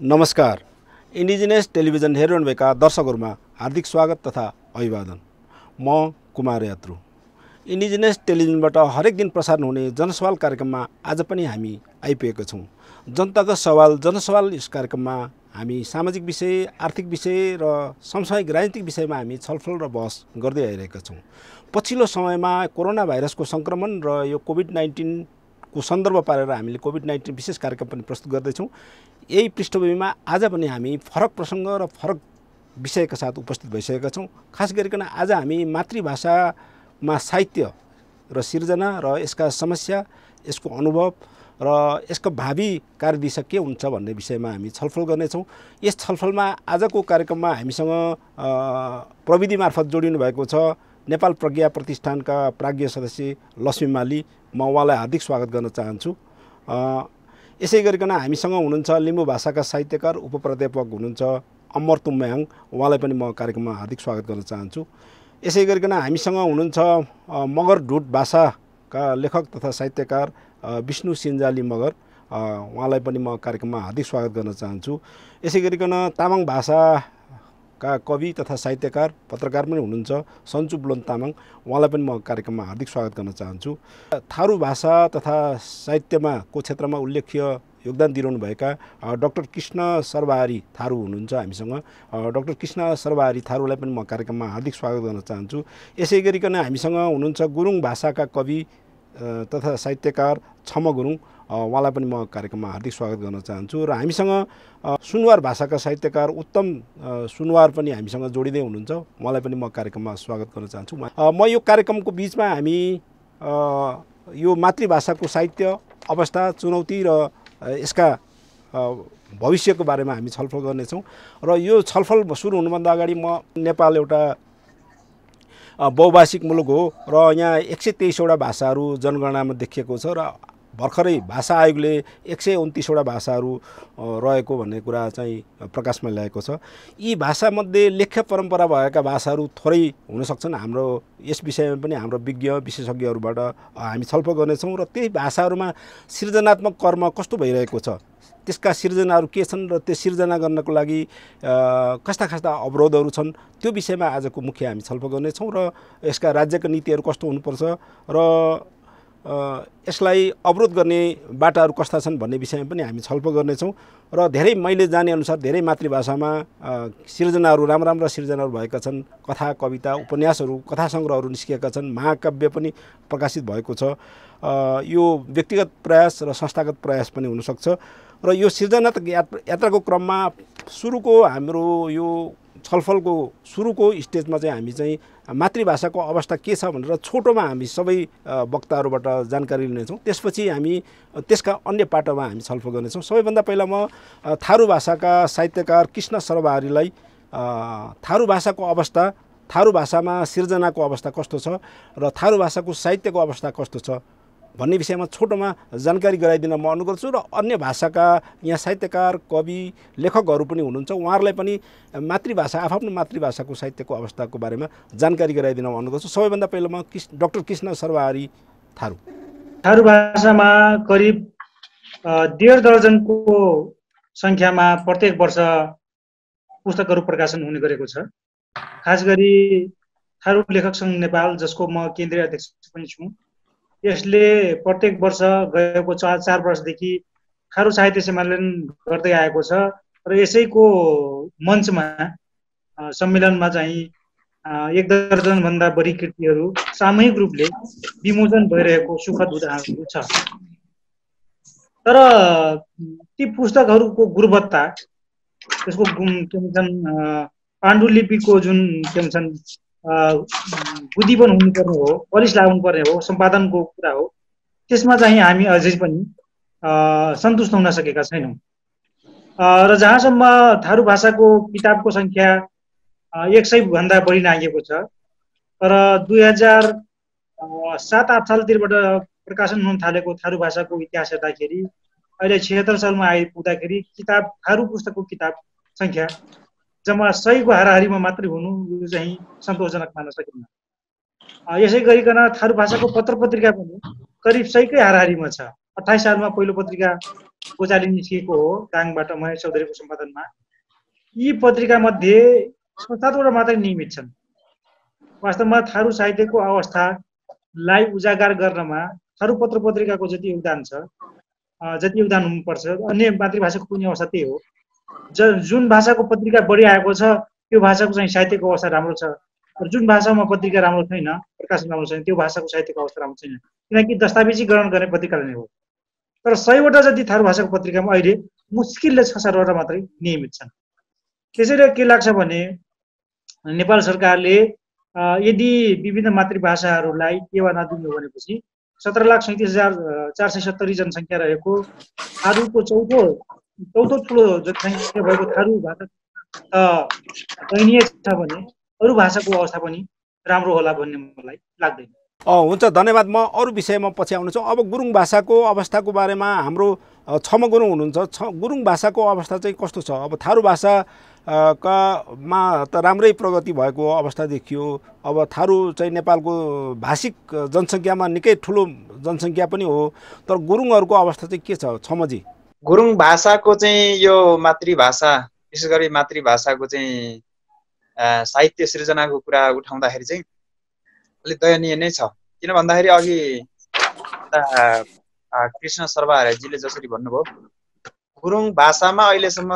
नमस्कार। Indigenous television हेरिरहनुभएका दर्शकहरूमा हार्दिक स्वागत तथा अभिवादन। म कुमार यात्रु। इन्डिजिनियस टेलिभिजनबाट हरेक दिन प्रसारण हुने जनसवाल कार्यक्रममा आज पनि हामी आइपुगेका छौँ। जनताको सवाल जनसवाल यस कार्यक्रममा हामी सामाजिक विषय, आर्थिक विषय र समसामयिक राजनीतिक विषयमा हामी छलफल र बहस गर्दै आइरहेका छौँ। पछिल्लो समयमा कोरोना भाइरसको सङ्क्रमण र यो कोभिड-19 को सन्दर्भ पारेर हामीले कोभिड-19 विशेष कार्यक्रम पनि प्रस्तुत गर्दैछौँ। यही पृष्ठभूमिमा आज पनि हामी फरक प्रसङ्ग र फरक विषयका साथ उपस्थित भइसकेका छौँ। खास गरिकन आज हामी मातृभाषामा साहित्य र सिर्जना र यसका समस्या, यसको अनुभव र यसको भावी कार्यदिशा के हुन्छ भन्ने विषयमा हामी छलफल गर्नेछौँ। यस छलफलमा आजको कार्यक्रममा हामीसँग प्रविधि मार्फत जोडिनु भएको छ नेपाल प्रज्ञा प्रतिष्ठानका प्राज्ञ सदस्य लक्ष्मी माली। म उहाँलाई हार्दिक स्वागत गर्न चाहन्छु। यसै गरिकन हामीसँग हुनुहुन्छ लिम्बू भाषाका साहित्यकार उपप्राध्यापक हुनुहुन्छ अमर तुम्याङ। उहाँलाई पनि म कार्यक्रममा हार्दिक स्वागत गर्न चाहन्छु। यसै गरिकन हामीसँग हुनुहुन्छ मगर ढुट भाषाका लेखक तथा साहित्यकार विष्णु सिन्जाली मगर। उहाँलाई पनि म कार्यक्रममा हार्दिक स्वागत गर्न चाहन्छु। यसै गरिकन तामाङ भाषाका कवि तथा साहित्यकार पत्रकार पनि हुनुहुन्छ सन्चु बुलोन तामाङ। उहाँलाई पनि म कार्यक्रममा हार्दिक स्वागत गर्न चाहन्छु। थारू भाषा तथा साहित्यमा को क्षेत्रमा उल्लेख्य योगदान दिइरहनुभएका डाक्टर कृष्ण सर्वहारी थारू हुनुहुन्छ हामीसँग। डाक्टर कृष्ण सर्वहारी थारूलाई पनि म कार्यक्रममा हार्दिक स्वागत गर्न चाहन्छु। यसै गरिकन हामीसँग हुनुहुन्छ गुरुङ भाषाका कवि तथा साहित्यकार छम गुरुङ। उहाँलाई पनि म कार्यक्रममा हार्दिक स्वागत गर्न चाहन्छु। र हामीसँग सुनवार भाषाका साहित्यकार उत्तम सुनवार पनि हामीसँग जोडिँदै हुनुहुन्छ। उहाँलाई पनि म कार्यक्रममा स्वागत गर्न चाहन्छु। म यो कार्यक्रमको बिचमा हामी यो मातृभाषाको साहित्य अवस्था, चुनौती र यसका भविष्यको बारेमा हामी छलफल गर्नेछौँ। र यो छलफल सुरु हुनुभन्दा अगाडि म नेपाल एउटा बहुभाषिक मुलुक हो र यहाँ 123वटा भाषाहरू जनगणनामा देखिएको छ र भर्खरै भाषा आयोगले 129वटा भाषाहरू रहेको भन्ने कुरा चाहिँ प्रकाशमा ल्याएको छ। यी भाषामध्ये लेख्य परम्परा भएका भाषाहरू थोरै हुन सक्छन्। हाम्रो यस विषयमा पनि हाम्रो विज्ञ विशेषज्ञहरूबाट हामी छलफल गर्नेछौँ र त्यही भाषाहरूमा सृजनात्मक कर्म कस्तो भइरहेको छ, त्यसका सिर्जनाहरू के छन् र त्यो सिर्जना गर्नको लागि कस्ता कस्ता अवरोधहरू छन्, त्यो विषयमा आजको मुख्य हामी छलफल गर्नेछौँ। र यसका राज्यका नीतिहरू कस्तो हुनुपर्छ र यसलाई अवरोध गर्ने बाटाहरू कस्ता छन् भन्ने विषयमा पनि हामी छलफल गर्नेछौँ। र धेरै मैले जाने अनुसार धेरै मातृभाषामा सिर्जनाहरू राम्रा सिर्जनाहरू भएका छन्। कथा, कविता, उपन्यासहरू, कथा सङ्ग्रहहरू निस्किएका छन्। महाकाव्य पनि प्रकाशित भएको छ। यो व्यक्तिगत प्रयास र संस्थागत प्रयास पनि हुनसक्छ। र यो सिर्जनात्मक यात्राको क्रममा सुरुको हाम्रो यो छलफलको सुरुको स्टेजमा चाहिँ हामी चाहिँ मातृभाषाको अवस्था के छ भनेर छोटोमा हामी सबै वक्ताहरूबाट जानकारी लिनेछौँ। त्यसपछि हामी त्यसका अन्य पाटोमा हामी छलफल गर्नेछौँ। सबैभन्दा पहिला म थारू भाषाका साहित्यकार कृष्ण सर्वहारीलाई थारू भाषाको अवस्था, थारू भाषामा सिर्जनाको अवस्था कस्तो छ र थारू भाषाको साहित्यको अवस्था कस्तो छ भन्ने विषयमा छोटोमा जानकारी गराइदिन म अनुरोध गर्छु। र अन्य भाषाका यहाँ साहित्यकार, कवि, लेखकहरू पनि हुनुहुन्छ। उहाँहरूलाई पनि मातृभाषा, आफ्नो मातृभाषाको साहित्यको अवस्थाको बारेमा जानकारी गराइदिन म अनुरोध गर्छु। सबैभन्दा पहिला म डाक्टर कृष्ण सर्वहारी थारू। थारू भाषामा करिब 1.5 दर्जनको सङ्ख्यामा प्रत्येक वर्ष पुस्तकहरू प्रकाशन हुने गरेको छ। खास गरी थारू लेखक सङ्घ नेपाल, जसको म केन्द्रीय अध्यक्ष पनि छु, यसले प्रत्येक वर्ष गएको 4 वर्षदेखि थारू साहित्य सम्मेलन गर्दै आएको छ। र यसैको मञ्चमा सम्मेलनमा चाहिँ 1 दर्जनभन्दा बढी कृतिहरू सामूहिक रूपले विमोचन भइरहेको सुखद उदाहरणहरू छ। तर ती पुस्तकहरूको गुणवत्ता, त्यसको के भन्छन् पाण्डुलिपिको जुन के भन्छन् बुद्धिपन हुनुपर्ने हो, पलिस लाग्नुपर्ने हो, सम्पादनको कुरा हो, त्यसमा चाहिँ हामी अझै पनि सन्तुष्ट हुन सकेका छैनौँ। र जहाँसम्म थारू भाषाको किताबको सङ्ख्या 100भन्दा बढी नाघिएको छ। तर 2007-08 सालतिरबाट प्रकाशन हुन थालेको थारू भाषाको इतिहास हेर्दाखेरि अहिले 76 सालमा आइपुग्दाखेरि थारू पुस्तकको किताब सङ्ख्या जम्मा 100को हाराहारीमा मात्रै हुनु यो चाहिँ सन्तोषजनक मान्न सकिन्न। यसै गरिकन थारू भाषाको पत्र पत्रिका पनि करिब 100कै हाराहारीमा छ। 28 सालमा पहिलो पत्रिका गोचाली निस्किएको हो दाङबाट महेश चौधरीको सम्पादनमा। यी पत्रिका मध्ये 7वटा मात्रै नियमित छन्। वास्तवमा थारू साहित्यको अवस्थालाई उजागर गर्नमा थारू पत्र पत्रिकाको जति योगदान छ, जति योगदान हुनुपर्छ, अन्य मातृभाषाको कुनै अवस्था त्यही हो। जुन भाषाको पत्रिका बढी आएको छ त्यो भाषाको चाहिँ साहित्यको अवस्था राम्रो छ, र जुन भाषामा पत्रिका राम्रो छैन, प्रकाशन राम्रो छैन, त्यो भाषाको साहित्यको अवस्था राम्रो छैन, किनकि दस्तावेजीकरण गर्ने पत्रिकाले नै हो। तर 100वटा जति थारू भाषाको पत्रिकामा अहिले मुस्किलले 6-7वटा मात्रै नियमित छन्। त्यसैले के लाग्छ भने नेपाल सरकारले यदि विभिन्न मातृभाषाहरूलाई टेवा नदिनु भनेपछि 17,37,470 जनसङ्ख्या रहेको थारूको चौथो ठुलो जनसङ्ख्या भएको थारू भाषा दयनीय छ भने अरू भाषाको अवस्था पनि राम्रो होला भन्ने मलाई लाग्दैन। हुन्छ, धन्यवाद। म अरू विषयमा पछि आउनेछु। अब गुरुङ भाषाको अवस्थाको बारेमा हाम्रो छम गुरुङ हुनुहुन्छ। गुरुङ भाषाको अवस्था चाहिँ कस्तो छ? अब थारू भाषामा त राम्रै प्रगति भएको अवस्था देखियो। अब थारू चाहिँ नेपालको भाषिक जनसङ्ख्यामा निकै ठुलो जनसङ्ख्या पनि हो, तर गुरुङहरूको अवस्था चाहिँ के छ छमजी? गुरुङ भाषाको चाहिँ यो मातृभाषा, विशेष गरी मातृभाषाको चाहिँ साहित्य सृजनाको कुरा उठाउँदाखेरि चाहिँ अलिक दयनीय नै छ। किन भन्दाखेरि अघि कृष्ण सर्वहाराजीले जसरी भन्नुभयो, गुरुङ भाषामा अहिलेसम्म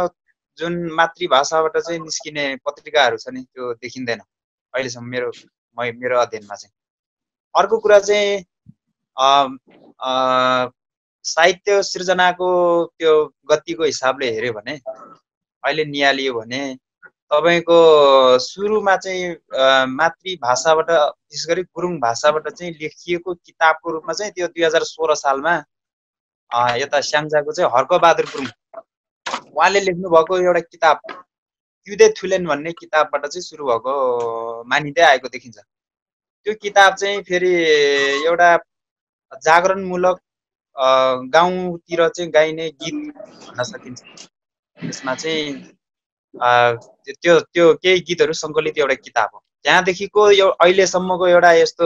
जुन मातृभाषाबाट चाहिँ निस्किने पत्रिकाहरू छ नि त्यो देखिँदैन अहिलेसम्म मेरो अध्ययनमा चाहिँ। अर्को कुरा चाहिँ साहित्य सृजनाको त्यो गतिको हिसाबले हेऱ्यो भने अहिले निहालियो भने तपाईको सुरुमा चाहिँ मातृभाषाबाट विशेष गरी गुरुङ भाषाबाट चाहिँ लेखिएको किताबको रूपमा चाहिँ त्यो 2016 सालमा यता स्याङ्जाको चाहिँ हर्कबहादुर गुरुङ उहाँले लेख्नु भएको एउटा किताब क्युदे थुलेन भन्ने किताबबाट चाहिँ सुरु भएको मानिँदै आएको देखिन्छ। त्यो किताब चाहिँ फेरि एउटा जागरणमूलक गाउँतिर चाहिँ गाइने गीत भन्न सकिन्छ। त्यसमा चाहिँ त्यो केही गीतहरू सङ्कलित एउटा किताब हो। त्यहाँदेखिको यो अहिलेसम्मको एउटा यस्तो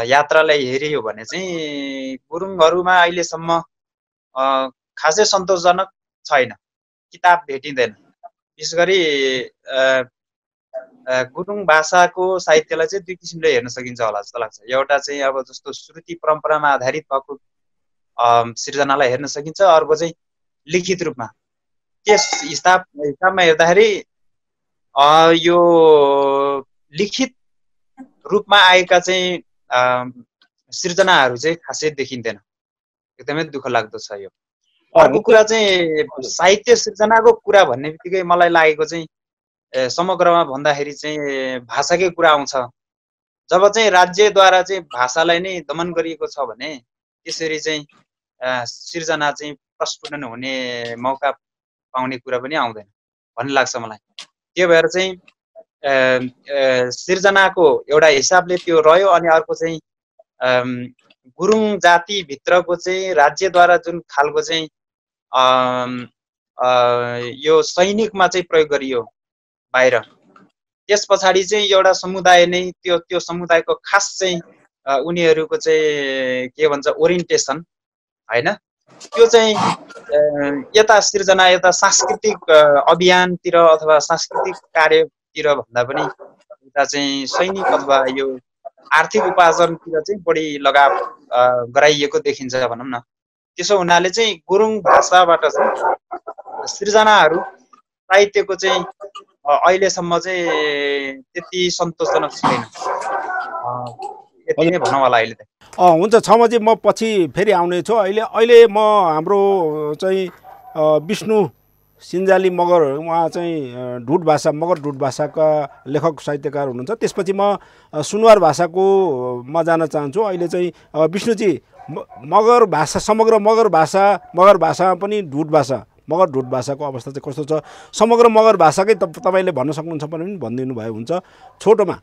यात्रालाई हेरियो भने चाहिँ गुरुङहरूमा अहिलेसम्म खासै सन्तोषजनक छैन, किताब भेटिँदैन। विशेष गरी गुरुङ भाषाको साहित्यलाई चाहिँ दुई किसिमले हेर्न सकिन्छ होला जस्तो लाग्छ। एउटा चाहिँ अब जस्तो श्रुति परम्परामा आधारित भएको सिर्जनालाई हेर्न सकिन्छ, अर्को चाहिँ लिखित रूपमा। त्यस हिसाबमा हेर्दाखेरि यो लिखित रूपमा आएका चाहिँ सिर्जनाहरू चाहिँ खासै देखिँदैन। एकदमै दुःख लाग्दो छ यो। अर्को कुरा चाहिँ साहित्य सिर्जनाको कुरा भन्ने बित्तिकै मलाई लागेको चाहिँ समग्रमा भन्दाखेरि चाहिँ भाषाकै कुरा आउँछ। जब चाहिँ राज्यद्वारा चाहिँ भाषालाई नै दमन गरिएको छ भने त्यसरी चाहिँ सिर्जना चाहिँ प्रस्फुटन हुने मौका पाउने कुरा पनि आउँदैन भन्ने लाग्छ मलाई। त्यो भएर चाहिँ सिर्जनाको एउटा हिसाबले त्यो रह्यो। अनि अर्को चाहिँ गुरुङ जातिभित्रको चाहिँ राज्यद्वारा जुन खालको चाहिँ यो सैनिकमा चाहिँ प्रयोग गरियो बाहिर, त्यस पछाडि चाहिँ एउटा समुदाय नै त्यो समुदायको खास चाहिँ उनीहरूको चाहिँ के भन्छ ओरिएन्टेसन हैन, त्यो चाहिँ यता सिर्जना यता सांस्कृतिक अभियानतिर अथवा सांस्कृतिक कार्यतिर भन्दा पनि उता चाहिँ सैनिक अथवा यो आर्थिक उपार्जनतिर चाहिँ बढी लगाव गराइएको देखिन्छ भनौँ न। त्यसो हुनाले चाहिँ गुरुङ भाषाबाट चाहिँ सिर्जनाहरू साहित्यको चाहिँ अहिलेसम्म चाहिँ त्यति सन्तोषजनक छैन, यति नै भनौँ होला अहिले त। हुन्छ छमजी, म पछि फेरि आउने छु। अहिले म हाम्रो चाहिँ विष्णु सिन्जाली मगर, उहाँ चाहिँ मगर ढुट भाषाका लेखक साहित्यकार हुनुहुन्छ। त्यसपछि म सुनुवार भाषाको म जान चाहन्छु। अहिले चाहिँ विष्णुजी मगर भाषा, समग्र मगर भाषामा पनि मगर ढुट भाषाको अवस्था चाहिँ कस्तो छ? समग्र मगर भाषाकै तपाईँले भन्न सक्नुहुन्छ भने पनि भनिदिनु भए हुन्छ छोटोमा।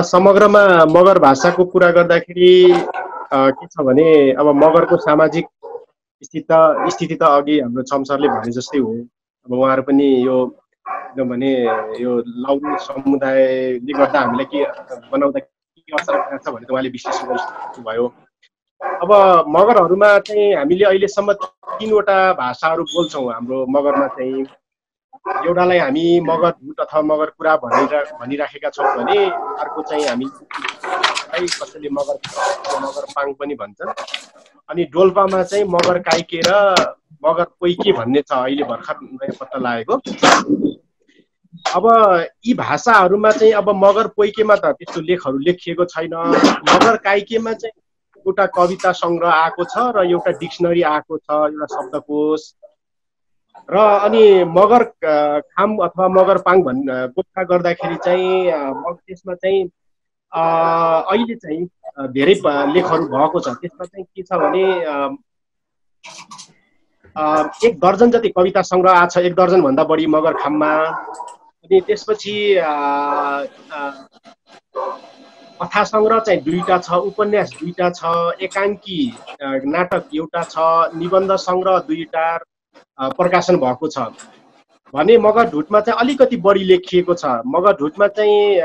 समग्रमा मगर भाषाको कुरा गर्दाखेरि के छ भने अब मगरको सामाजिक स्थिति त अघि हाम्रो छम सरले भने जस्तै हो। अब उहाँहरू पनि यो किनभने यो लाउडी समुदायले गर्दा हामीलाई के बनाउँदा के असर पर्छ भनेर उहाँले विश्लेषण गर्नुभयो। अब मगरहरूमा चाहिँ हामीले अहिलेसम्म 3वटा भाषाहरू बोल्छौँ हाम्रो मगरमा चाहिँ। एउटालाई हामी मगर ढुट अथवा मगर कुरा भनिराखेका छौँ भने अर्को चाहिँ हामी कसैले मगर पाङ पनि भन्छन्। अनि डोल्पामा चाहिँ मगर काइके र मगर पोइके भन्ने छ, अहिले भर्खर नयाँ पत्ता लागेको। अब यी भाषाहरूमा चाहिँ अब मगर पोइकेमा त त्यस्तो लेखहरू लेखिएको छैन। मगर काइकेमा चाहिँ एउटा कविता सङ्ग्रह आएको छ र एउटा डिक्सनरी आएको छ, एउटा शब्दकोश। र अनि मगर खाम अथवा मगर पाङ को कुरा गर्दाखेरि चाहिँ त्यसमा चाहिँ अहिले चाहिँ धेरै लेखहरू भएको छ। त्यसमा चाहिँ के छ भने 1 दर्जन जति कविता सङ्ग्रह आएको छ, 1 दर्जन भन्दा बढी मगर खाममा। अनि त्यसपछि कथा सङ्ग्रह चाहिँ 2टा छ, उपन्यास 2टा छ, एकाङ्की नाटक एउटा छ, निबन्ध सङ्ग्रह 2टा प्रकाशन भएको छ भने मगर ढुटमा चाहिँ अलिकति बढी लेखिएको छ। मगर ढुटमा चाहिँ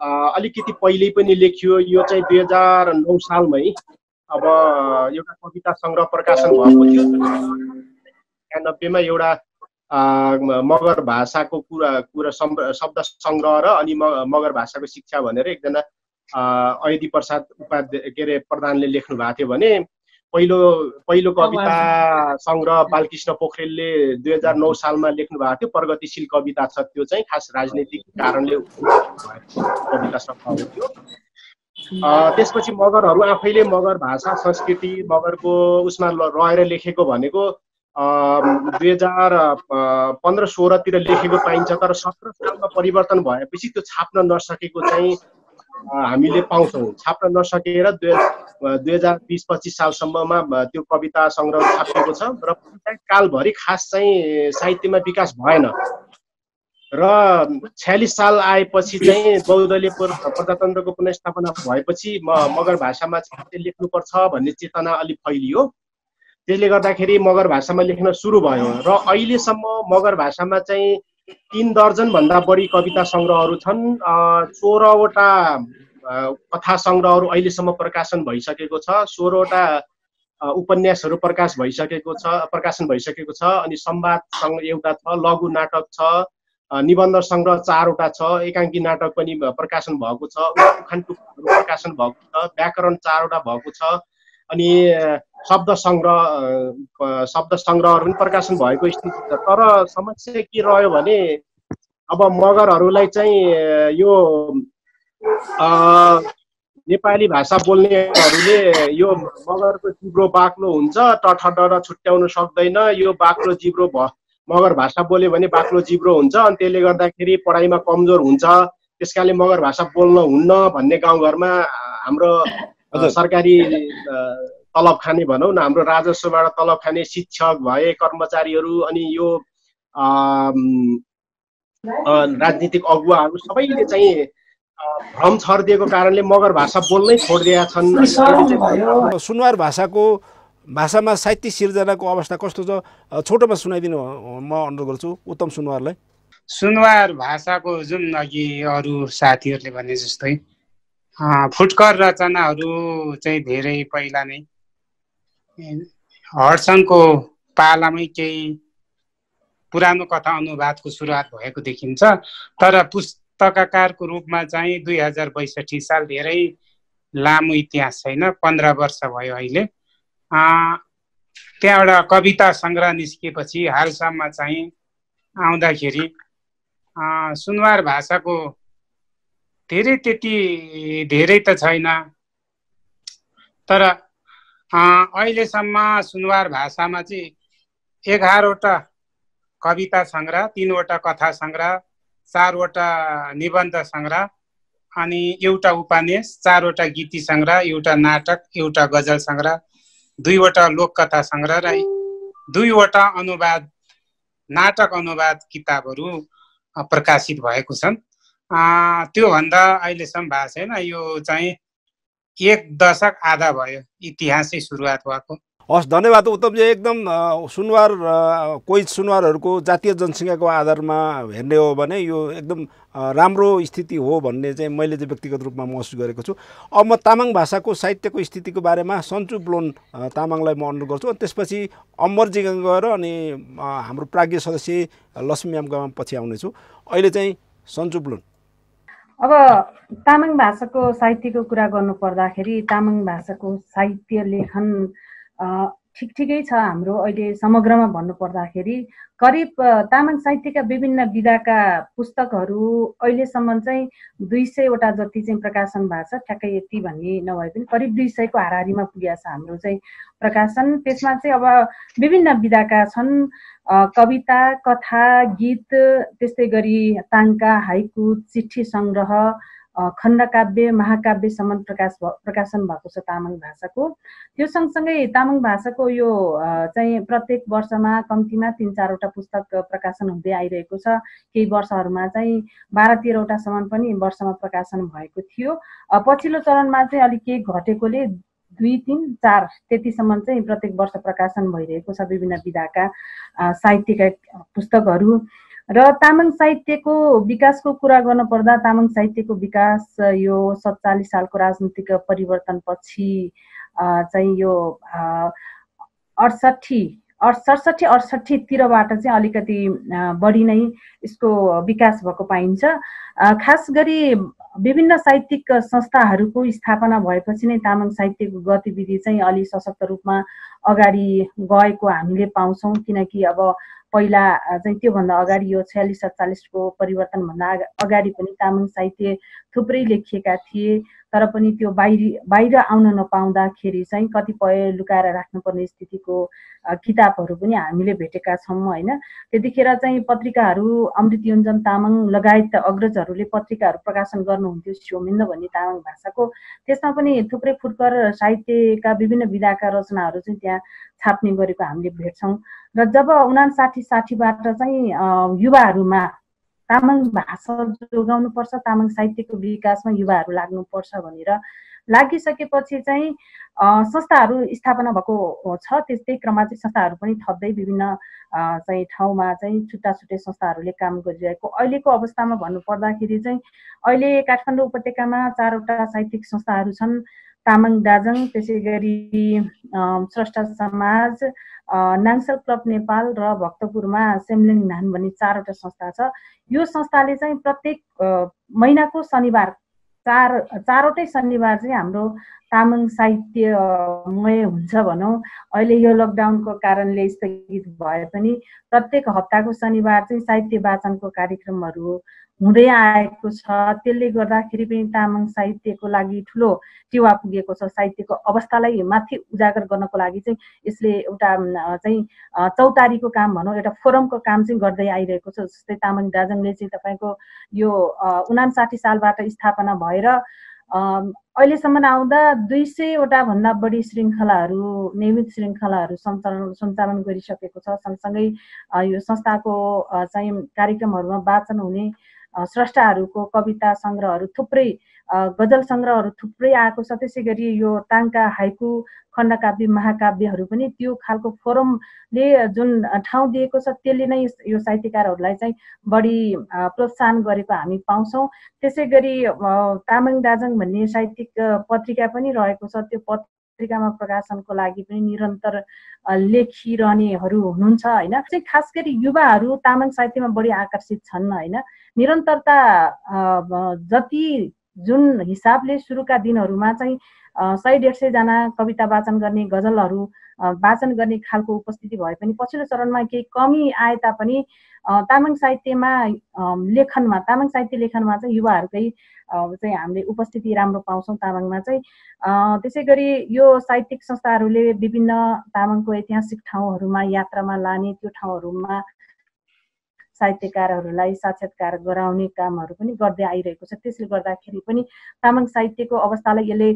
अलिकति पहिल्यै पनि लेखियो। यो चाहिँ 2009 सालमै अब एउटा कविता सङ्ग्रह प्रकाशन भएको थियो। 90 मा एउटा मगर भाषाको कुरा शब्द सङ्ग्रह र अनि मगर भाषाको शिक्षा भनेर एकजना अयदी प्रसाद प्रधानले लेख्नु भएको थियो भने पहिलो कविता सङ्ग्रह बालकृष्ण पोखरेलले 2009 सालमा लेख्नु भएको थियो। प्रगतिशील कविता छ, त्यो चाहिँ खास राजनीतिक कारणले कविता सङ्ग्रह थियो। त्यसपछि मगरहरू आफैले मगर भाषा संस्कृति मगरको उसमा रहेर लेखेको भनेको 2015-16 तिर लेखेको पाइन्छ। तर 17 सालमा परिवर्तन भएपछि त्यो छाप्न नसकेको चाहिँ हामीले पाउँछौँ। छाप्न नसकेर 2020-25 सालसम्ममा त्यो कविता सङ्ग्रह छापिएको छ र कालभरि खास चाहिँ साहित्यमा विकास भएन। र 46 साल आएपछि चाहिँ बहुदलीय प्रजातन्त्रको पुनर्स्थापना भएपछि मगर भाषामा चाहिँ लेख्नुपर्छ भन्ने चेतना अलि फैलियो। त्यसले गर्दाखेरि मगर भाषामा लेख्न सुरु भयो र अहिलेसम्म मगर भाषामा चाहिँ 3 दर्जन भन्दा बढी कविता सङ्ग्रहहरू छन्। 16 वटा कथा सङ्ग्रहहरू अहिलेसम्म प्रकाशन भइसकेको छ। 16 वटा उपन्यासहरू प्रकाशन भइसकेको छ। अनि संवाद एउटा छ, लघु नाटक छ, निबन्ध सङ्ग्रह 4 वटा छ, एकाङ्की नाटक पनि प्रकाशन भएको छ, उखान टुक्काहरू प्रकाशन भएको छ, व्याकरण 4 वटा भएको छ। अनि शब्द सङ्ग्रहहरू पनि प्रकाशन भएको स्थिति छ। तर समस्या के रह्यो भने अब मगरहरूलाई चाहिँ यो नेपाली भाषा बोल्नेहरूले यो मगरको जिब्रो बाक्लो हुन्छ, टठडर छुट्याउन सक्दैन। यो बाक्लो जिब्रो मगर भाषा बोल्यो भने बाक्लो जिब्रो हुन्छ, अनि त्यसले गर्दाखेरि पढाइमा कमजोर हुन्छ। त्यसकारणले मगर भाषा बोल्न हुन्न भन्ने गाउँघरमा हाम्रो सरकारी तलब खाने भनौँ न, हाम्रो राजस्वबाट तलब खाने शिक्षक भए कर्मचारीहरू अनि यो राजनीतिक अगुवाहरू सबैले चाहिँ भ्रम छरिदिएको कारणले मगर भाषा बोल्नै छोडिदिएका छन्। सुनवार भाषामा साहित्य सिर्जनाको अवस्था कस्तो छ छोटोमा सुनाइदिनु म अनुरोध गर्छु उत्तम सुनवारलाई। सुनवार भाषाको जुन अघि अरू साथीहरूले भने जस्तै फुटकर रचनाहरू चाहिँ धेरै पहिला नै हडसनको पालामै केही पुरानो कथा अनुवादको सुरुवात भएको देखिन्छ। तर पुस्तककारको रूपमा चाहिँ 2062 साल धेरै लामो इतिहास छैन, 15 वर्ष भयो अहिले। त्यहाँबाट कविता सङ्ग्रह निस्किएपछि हालसम्म चाहिँ आउँदाखेरि सुनवार भाषाको त्यति धेरै त छैन। तर अहिलेसम्म सुनवार भाषामा चाहिँ 11 वटा कविता सङ्ग्रह, 3 वटा कथा सङ्ग्रह, 4 वटा निबन्ध सङ्ग्रह अनि एउटा उपन्यास, 4 वटा गीति सङ्ग्रह, एउटा नाटक, एउटा गजल सङ्ग्रह, 2 वटा लोककथा सङ्ग्रह र 2 वटा अनुवाद नाटक अनुवाद किताबहरू प्रकाशित भएको छन्। त्योभन्दा अहिलेसम्म भएको छैन। यो चाहिँ 1 दशक आधा भयो इतिहासै सुरुवात भएको। हस्, धन्यवाद उत्तमजी। एकदम सुनवार कोही सुनवारहरूको जातीय जनसङ्ख्याको आधारमा हेर्ने हो भने यो एकदम राम्रो स्थिति हो भन्ने चाहिँ मैले चाहिँ व्यक्तिगत रूपमा महसुस गरेको छु। अब म तामाङ भाषाको साहित्यको स्थितिको बारेमा सन्चु ब्लोन तामाङलाई म अनुरोध गर्छु। अनि त्यसपछि अमरजी गएर अनि हाम्रो प्राज्ञ सदस्य लक्ष्मी म्यामका पछि आउनेछु। अहिले चाहिँ सन्चु ब्लोन। अब तामाङ भाषाको साहित्यको कुरा गर्नु पर्दाखेरि तामाङ भाषाको साहित्य लेखन ठिकै छ। हाम्रो अहिले समग्रमा भन्नु पर्दाखेरि करिब तामाङ साहित्यका विभिन्न विधाका पुस्तकहरू अहिलेसम्म चाहिँ 200वटा जति चाहिँ प्रकाशन भएको छ। ठ्याक्कै यति भन्ने नभए पनि करिब 200को हाराहारीमा पुगेको छ हाम्रो चाहिँ प्रकाशन। त्यसमा चाहिँ अब विभिन्न विधाका छन्, कविता, कथा, गीत, त्यस्तै गरी ताङ्का, हाइकु, चिठी सङ्ग्रह, खण्डकाव्य, महाकाव्यसम्म प्रकाशन भएको छ तामाङ भाषाको। त्यो सँगसँगै तामाङ भाषाको यो चाहिँ प्रत्येक वर्षमा कम्तीमा 3-4वटा पुस्तक प्रकाशन हुँदै आइरहेको छ। केही वर्षहरूमा चाहिँ 12-13वटासम्म पनि वर्षमा प्रकाशन भएको थियो। पछिल्लो चरणमा चाहिँ अलिक केही घटेकोले 2-3-4 त्यतिसम्म चाहिँ प्रत्येक वर्ष प्रकाशन भइरहेको छ विभिन्न विधाका साहित्यका पुस्तकहरू। र तामाङ साहित्यको विकासको कुरा गर्नुपर्दा तामाङ साहित्यको विकास यो 47 सालको राजनीतिक परिवर्तनपछि चाहिँ यो 68-68तिरबाट चाहिँ अलिकति बढी नै यसको विकास भएको पाइन्छ। खास गरी विभिन्न साहित्यिक संस्थाहरूको स्थापना भएपछि नै तामाङ साहित्यको गतिविधि चाहिँ अलि सशक्त रूपमा अगाडि गएको हामीले पाउँछौँ। किनकि अब पहिला चाहिँ त्योभन्दा अगाडि यो 46-47को परिवर्तनभन्दा अगाडि पनि तामाङ साहित्य थुप्रै लेखिएका थिए, तर पनि त्यो बाहिर आउन नपाउँदाखेरि चाहिँ कतिपय लुकाएर राख्नुपर्ने स्थितिको किताबहरू पनि हामीले भेटेका छौँ होइन। त्यतिखेर चाहिँ पत्रिकाहरू अमृत योन्जन तामाङ लगायत अग्रजहरूले पत्रिकाहरू प्रकाशन गर्नुहुन्थ्यो, स्योमिन्द भन्ने तामाङ भाषाको। त्यसमा पनि थुप्रै फुटकर साहित्यका विभिन्न विधाका रचनाहरू चाहिँ त्यहाँ छाप्ने गरेको हामीले भेट्छौँ। र जब 59-60बाट चाहिँ युवाहरूमा तामाङ भाषा जोगाउनुपर्छ, तामाङ साहित्यको विकासमा युवाहरू लाग्नुपर्छ भनेर लागिसकेपछि चाहिँ संस्थाहरू स्थापना भएको छ। त्यस्तै क्रममा चाहिँ संस्थाहरू पनि थप्दै विभिन्न चाहिँ ठाउँमा चाहिँ छुट्टा छुट्टै संस्थाहरूले काम गरिरहेको अहिलेको अवस्थामा भन्नुपर्दाखेरि चाहिँ अहिले काठमाडौँ उपत्यकामा 4वटा साहित्यिक संस्थाहरू छन्। तामाङ दाजङ, त्यसै गरी स्रष्टा समाज, नाङसल क्लब नेपाल र भक्तपुरमा सेम्लिङ नान भन्ने 4वटा संस्था छ। यो संस्थाले चाहिँ प्रत्येक महिनाको शनिबार 4वटै शनिबार चाहिँ हाम्रो तामाङ साहित्यमय हुन्छ भनौँ। अहिले यो लकडाउनको कारणले स्थगित भए पनि प्रत्येक हप्ताको शनिबार चाहिँ साहित्य वाचनको कार्यक्रमहरू हुँदै आएको छ। त्यसले गर्दाखेरि पनि तामाङ साहित्यको लागि ठुलो टेवा पुगेको छ। साहित्यको अवस्थालाई माथि उजागर गर्नको लागि चाहिँ यसले एउटा चाहिँ चौतारीको काम भनौँ, एउटा फोरमको काम चाहिँ गर्दै आइरहेको छ। जस्तै तामाङ दाजङले चाहिँ तपाईँको यो 59 सालबाट स्थापना भएर अहिलेसम्म आउँदा 200वटा भन्दा बढी श्रृङ्खलाहरू, नियमित श्रृङ्खलाहरू सञ्चालन गरिसकेको छ। सँगसँगै यो संस्थाको चाहिँ कार्यक्रमहरूमा वाचन हुने स्रष्टाहरूको कविता सङ्ग्रहहरू थुप्रै, गजल सङ्ग्रहहरू थुप्रै आएको छ। त्यसै गरी यो ताङ्का, हाइकु, खण्डकाव्य, महाकाव्यहरू पनि त्यो खालको फोरमले जुन ठाउँ दिएको छ त्यसले नै यो साहित्यकारहरूलाई चाहिँ बढी प्रोत्साहन गरेको हामी पाउँछौँ। त्यसै गरी तामाङ दाजङ भन्ने साहित्यिक पत्रिका पनि रहेको छ। त्यो पत्रिकामा प्रकाशनको लागि पनि निरन्तर लेखिरहनेहरू हुनुहुन्छ होइन। चाहिँ खास गरी युवाहरू तामाङ साहित्यमा बढी आकर्षित छन् होइन। निरन्तरता जति जुन हिसाबले सुरुका दिनहरूमा चाहिँ 100-150 जना कविता वाचन गर्ने, गजलहरू वाचन गर्ने खालको उपस्थिति भए पनि पछिल्लो चरणमा केही कमी आए तापनि तामाङ साहित्य लेखनमा चाहिँ युवाहरूकै चाहिँ हामीले उपस्थिति राम्रो पाउँछौँ तामाङमा चाहिँ। त्यसै गरी यो साहित्यिक संस्थाहरूले विभिन्न तामाङको ऐतिहासिक ठाउँहरूमा यात्रामा लाने, त्यो ठाउँहरूमा साहित्यकारहरूलाई साक्षात्कार गराउने कामहरू पनि गर्दै आइरहेको छ। त्यसले गर्दाखेरि पनि तामाङ साहित्यको अवस्थालाई यसले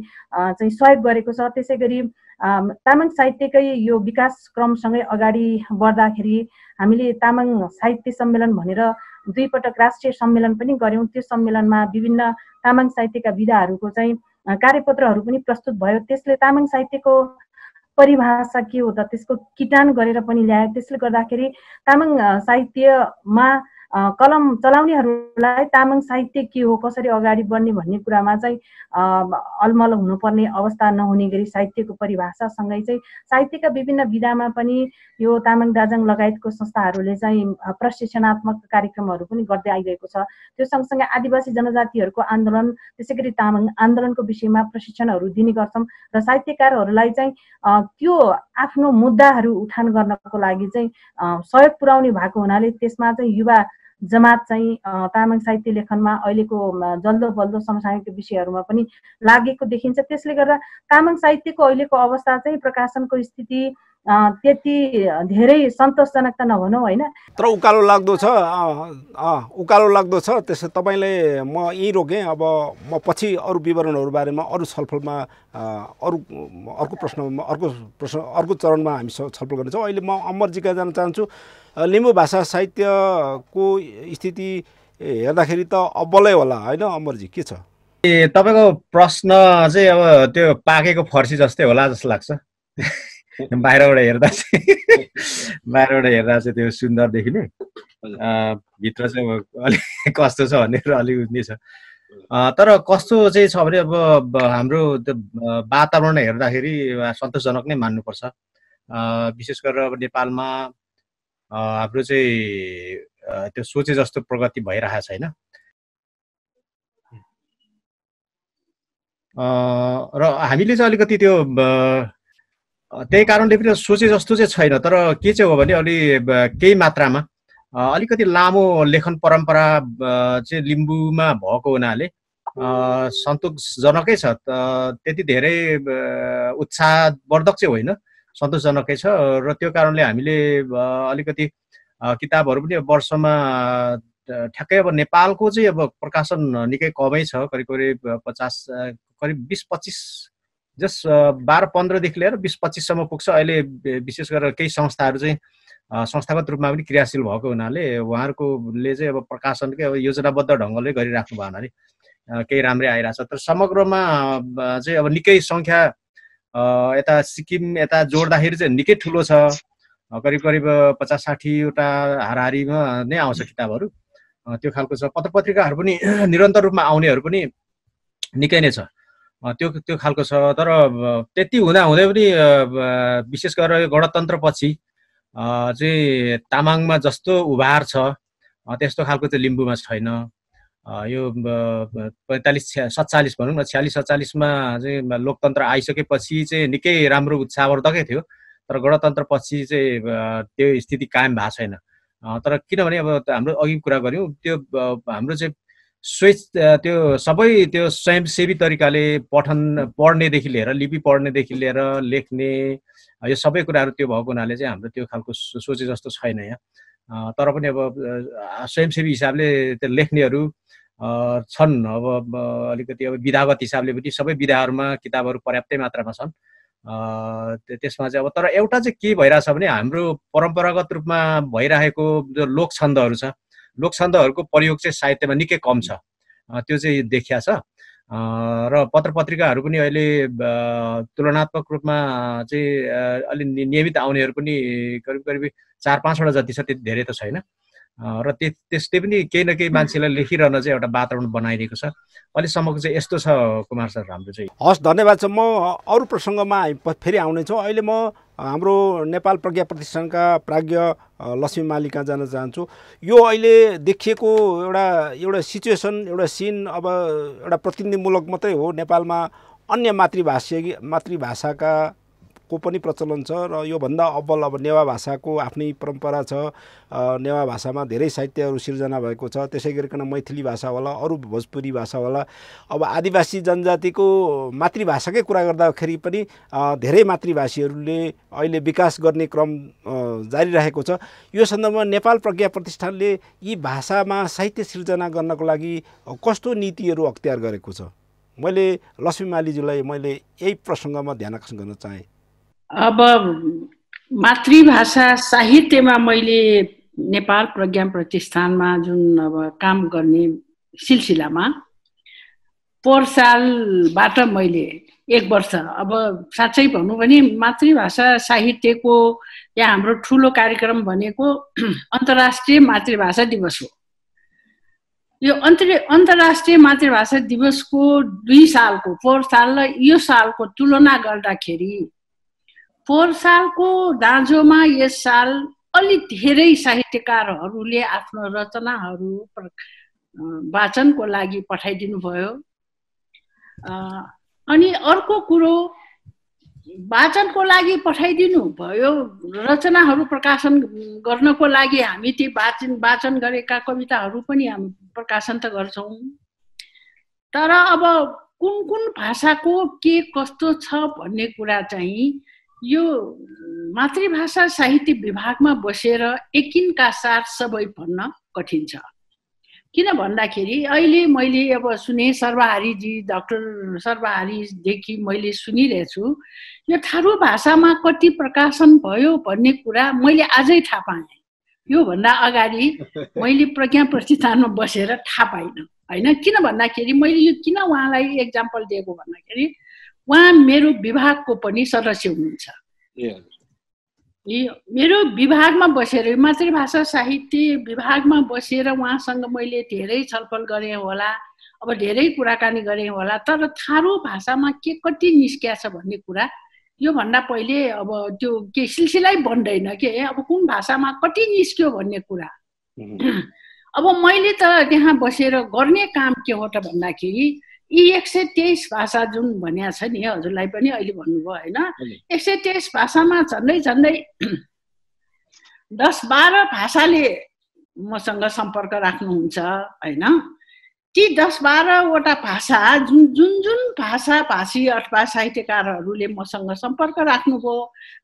चाहिँ सहयोग गरेको छ। त्यसै गरी तामाङ साहित्यकै यो विकास क्रमसँगै अगाडि बढ्दाखेरि हामीले तामाङ साहित्य सम्मेलन भनेर 2 पटक राष्ट्रिय सम्मेलन पनि गऱ्यौँ। त्यो सम्मेलनमा विभिन्न तामाङ साहित्यका विधाहरूको चाहिँ कार्यपत्रहरू पनि प्रस्तुत भयो। त्यसले तामाङ साहित्यको परिभाषा के हो त त्यसको किटान गरेर पनि ल्यायो। त्यसले गर्दाखेरि तामाङ साहित्यमा कलम चलाउनेहरूलाई तामाङ साहित्य के हो, कसरी अगाडि बढ्ने भन्ने कुरामा चाहिँ अलमल हुनुपर्ने अवस्था नहुने गरी साहित्यको परिभाषासँगै चाहिँ साहित्यका विभिन्न विधामा पनि यो तामाङ दाजाङ लगायतको संस्थाहरूले चाहिँ प्रशिक्षणात्मक कार्यक्रमहरू पनि गर्दै आइरहेको छ। त्यो सँगसँगै आदिवासी जनजातिहरूको आन्दोलन त्यसै गरी तामाङ आन्दोलनको विषयमा प्रशिक्षणहरू दिने गर्छौँ र साहित्यकारहरूलाई चाहिँ त्यो आफ्नो मुद्दाहरू उठान गर्नको लागि चाहिँ सहयोग पुर्याउने भएको हुनाले त्यसमा चाहिँ युवा जमात चाहिँ तामाङ साहित्य लेखनमा अहिलेको जल्दो बल्दो समसामयिक विषयहरूमा पनि लागेको देखिन्छ। त्यसले गर्दा तामाङ साहित्यको अहिलेको अवस्था चाहिँ प्रकाशनको स्थिति त्यति धेरै सन्तोषजनक त नभनौँ होइन, तर उकालो लाग्दो छ। त्यसो तपाईँले म यहीँ रोकेँ। अब म पछि अरू विवरणहरू बारेमा अरू छलफलमा अर्को चरणमा हामी छलफल गर्नेछौँ। अहिले म अमरजीका जान चाहन्छु। लिम्बू भाषा साहित्यको स्थिति हेर्दाखेरि त अब्बलै होला होइन अमरजी, के छ? तपाईँको प्रश्न चाहिँ अब त्यो पाकेको फर्सी जस्तै होला जस्तो लाग्छ। बाहिरबाट हेर्दा चाहिँ त्यो सुन्दर देखिने, भित्र चाहिँ अलिक कस्तो छ भन्ने अलिक उठ्ने छ। तर कस्तो चाहिँ छ भने अब हाम्रो त्यो वातावरण हेर्दाखेरि सन्तोषजनक नै मान्नुपर्छ। विशेष गरेर अब नेपालमा हाम्रो चाहिँ त्यो सोचे जस्तो प्रगति भइरहेको छैन र हामीले चाहिँ अलिकति त्यो त्यही कारणले पनि सोचे जस्तो चाहिँ छैन। तर के चाहिँ हो भने अलि केही मात्रामा अलिकति लामो लेखन परम्परा चाहिँ लिम्बूमा भएको हुनाले सन्तोषजनकै छ। त्यति धेरै उत्साहवर्धक चाहिँ होइन, सन्तोषजनकै छ। र त्यो कारणले हामीले अलिकति किताबहरू पनि वर्षमा ठ्याक्कै अब नेपालको चाहिँ अब प्रकाशन निकै कमै छ, करिब 20-25 जस 12-15देखि लिएर 20-25सम्म पुग्छ। अहिले विशेष गरेर केही संस्थाहरू चाहिँ संस्थागत रूपमा पनि क्रियाशील भएको हुनाले उहाँहरूकोले चाहिँ अब प्रकाशनकै अब योजनाबद्ध ढङ्गले गरिराख्नु भयो हुनाले केही राम्रै आइरहेछ। तर समग्रमा चाहिँ अब निकै सङ्ख्या यता सिक्किम यता जोड्दाखेरि चाहिँ निकै ठुलो छ। करिब 50-60वटा हाराहारीमा नै आउँछ किताबहरू, त्यो खालको छ। पत्र पत्रिकाहरू पनि निरन्तर रूपमा आउनेहरू पनि निकै नै छ, त्यो खालको छ। तर त्यति हुँदाहुँदै पनि विशेष गरेर गणतन्त्रपछि चाहिँ तामाङमा जस्तो उभार छ त्यस्तो खालको चाहिँ लिम्बूमा छैन। यो 45-47 भनौँ न, 46-47मा चाहिँ लोकतन्त्र आइसकेपछि चाहिँ निकै राम्रो उत्साहवर्धकै थियो। तर गणतन्त्रपछि चाहिँ त्यो स्थिति कायम भएको छैन। तर किनभने अब हाम्रो अघि कुरा गऱ्यौँ त्यो हाम्रो चाहिँ त्यो सबै त्यो स्वयंसेवी तरिकाले पढ्नेदेखि लिएर लिपि पढ्नेदेखि लिएर लेख्ने यो सबै कुराहरू त्यो भएको हुनाले चाहिँ हाम्रो त्यो खालको सोचे जस्तो छैन यहाँ। तर पनि अब स्वयंसेवी हिसाबले त्यो लेख्नेहरू छन्। अब अलिकति अब विधागत हिसाबले पनि सबै विधाहरूमा किताबहरू पर्याप्तै मात्रामा छन्। त्यसमा चाहिँ अब तर एउटा चाहिँ के भइरहेछ भने हाम्रो परम्परागत रूपमा भइरहेको जो लोक छन्दहरू छ, लोक छन्दहरूको प्रयोग चाहिँ साहित्यमा निकै कम छ, त्यो चाहिँ देखिया छ। र पत्र पत्रिकाहरू पनि अहिले तुलनात्मक रूपमा चाहिँ अलि नियमित आउनेहरू पनि करिब 4-5वटा जति छ, त्यति धेरै त छैन। र त्यस्तै पनि केही न केही मान्छेलाई लेखिरहन चाहिँ एउटा वातावरण बनाइदिएको छ। अहिलेसम्मको चाहिँ यस्तो छ कुमार सर हाम्रो चाहिँ। हस्, धन्यवाद छ। म अरू प्रसङ्गमा फेरि आउनेछौँ। अहिले म हाम्रो नेपाल प्रज्ञा प्रतिष्ठानका प्राज्ञ लक्ष्मी मालीका जान चाहन्छु। यो अहिले देखिएको एउटा सिचुएसन, एउटा सिन, अब एउटा प्रतिनिधिमूलक मात्रै हो। नेपालमा अन्य मातृभाषाका को पनि प्रचलन छ र योभन्दा अब्बल अब नेवा भाषाको आफ्नै परम्परा छ। नेवा भाषामा धेरै साहित्यहरू सिर्जना भएको छ। त्यसै गरिकन मैथिली भाषा होला, अरू भोजपुरी भाषा होला। अब आदिवासी जनजातिको मातृभाषाकै कुरा गर्दाखेरि पनि धेरै मातृभाषीहरूले अहिले विकास गर्ने क्रम जारी रहेको छ। यो सन्दर्भमा नेपाल प्रज्ञा प्रतिष्ठानले यी भाषामा साहित्य सिर्जना गर्नको लागि कस्तो नीतिहरू अख्तियार गरेको छ? मैले लक्ष्मी मालीज्यूलाई यही प्रसङ्गमा ध्यान आकर्षण गर्न चाहेँ। अब मातृभाषा साहित्यमा मैले नेपाल प्रज्ञा प्रतिष्ठानमा जुन अब काम गर्ने सिलसिलामा पोहोर सालबाट मैले 1 वर्ष अब साँच्चै भन्नु भने मातृभाषा साहित्यको यहाँ हाम्रो ठुलो कार्यक्रम भनेको अन्तर्राष्ट्रिय मातृभाषा दिवस हो। यो अन्तर्राष्ट्रिय मातृभाषा दिवसको 2 सालको पोहोर साल र यो सालको तुलना गर्दाखेरि पोहोर सालको दाँजोमा यस साल अलि धेरै साहित्यकारहरूले आफ्नो रचनाहरू वाचनको लागि पठाइदिनु भयो। अनि अर्को कुरो वाचनको लागि पठाइदिनु भयो, रचनाहरू प्रकाशन गर्नको लागि हामी ती वाचन गरेका कविताहरू पनि हामी प्रकाशन त गर्छौँ। तर अब कुन भाषाको के कस्तो छ भन्ने कुरा चाहिँ यो मातृभाषा साहित्य विभागमा बसेर एकिनका साथ सबै भन्न कठिन छ। किन भन्दाखेरि अहिले मैले अब सुने सर्वहारीजी, डाक्टर सर्वहारीदेखि मैले सुनिरहेछु यो थारू भाषामा कति प्रकाशन भयो भन्ने कुरा मैले आजै थाहा पाएँ। योभन्दा अगाडि मैले प्रज्ञा प्रतिष्ठानमा बसेर थाहा पाइनँ होइन। किन भन्दाखेरि मैले यो किन उहाँलाई एक्जाम्पल दिएको भन्दाखेरि उहाँ मेरो विभागको पनि सदस्य हुनुहुन्छ। मेरो विभागमा बसेर मातृभाषा साहित्य विभागमा बसेर उहाँसँग मैले धेरै छलफल गरेँ होला, अब धेरै कुराकानी गरेँ होला। तर थारू भाषामा के कति निस्किया छ भन्ने कुरा योभन्दा पहिले अब त्यो के सिलसिलै बन्दैन के अब कुन भाषामा कति निस्क्यो भन्ने कुरा। अब मैले त त्यहाँ बसेर गर्ने काम के हो त भन्दाखेरि यी 123 भाषा जुन भनिया छ नि, हजुरलाई पनि अहिले भन्नुभयो होइन, 123 भाषामा झन्डै 10-12 भाषाले मसँग सम्पर्क राख्नुहुन्छ होइन। ती 10-12 वटा भाषा जुन भाषाभाषी अथवा साहित्यकारहरूले मसँग सम्पर्क राख्नुभयो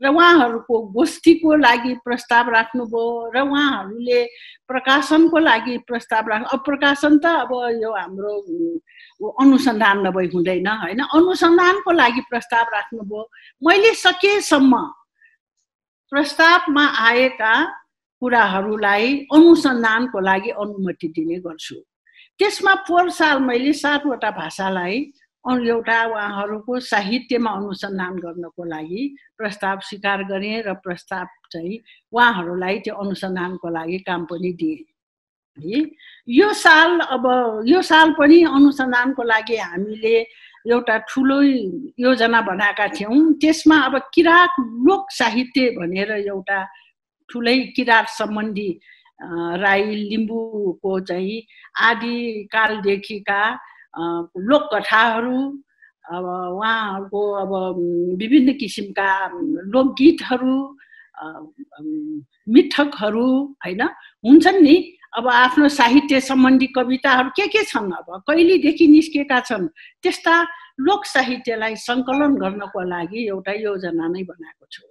र उहाँहरूको गोष्ठीको लागि प्रस्ताव राख्नुभयो र उहाँहरूले प्रकाशनको लागि प्रस्ताव अब प्रकाशन त अब यो हाम्रो अनुसन्धान नभई हुँदैन होइन, अनुसन्धानको लागि प्रस्ताव राख्नुभयो। मैले सकेसम्म प्रस्तावमा आएका कुराहरूलाई अनुसन्धानको लागि अनुमति दिने गर्छु। त्यसमा पोहोर साल मैले 7 वटा भाषालाई एउटा उहाँहरूको साहित्यमा अनुसन्धान गर्नको लागि प्रस्ताव स्वीकार गरेँ र प्रस्ताव चाहिँ उहाँहरूलाई त्यो अनुसन्धानको लागि काम पनि दिएँ। यो साल पनि अनुसन्धानको लागि हामीले एउटा ठुलो योजना बनाएका थियौँ। त्यसमा अब किराँत लोक साहित्य भनेर एउटा ठुलै किराँत सम्बन्धी राई लिम्बूको चाहिँ आदिकालदेखिका लोककथाहरू, अब उहाँहरूको अब विभिन्न किसिमका लोकगीतहरू, मिथकहरू होइन हुन्छन् नि। अब आफ्नो साहित्य सम्बन्धी कविताहरू के छन्, अब कहिलेदेखि निस्केका छन्, त्यस्ता लोक साहित्यलाई सङ्कलन गर्नको लागि एउटा योजना नै बनाएको छु।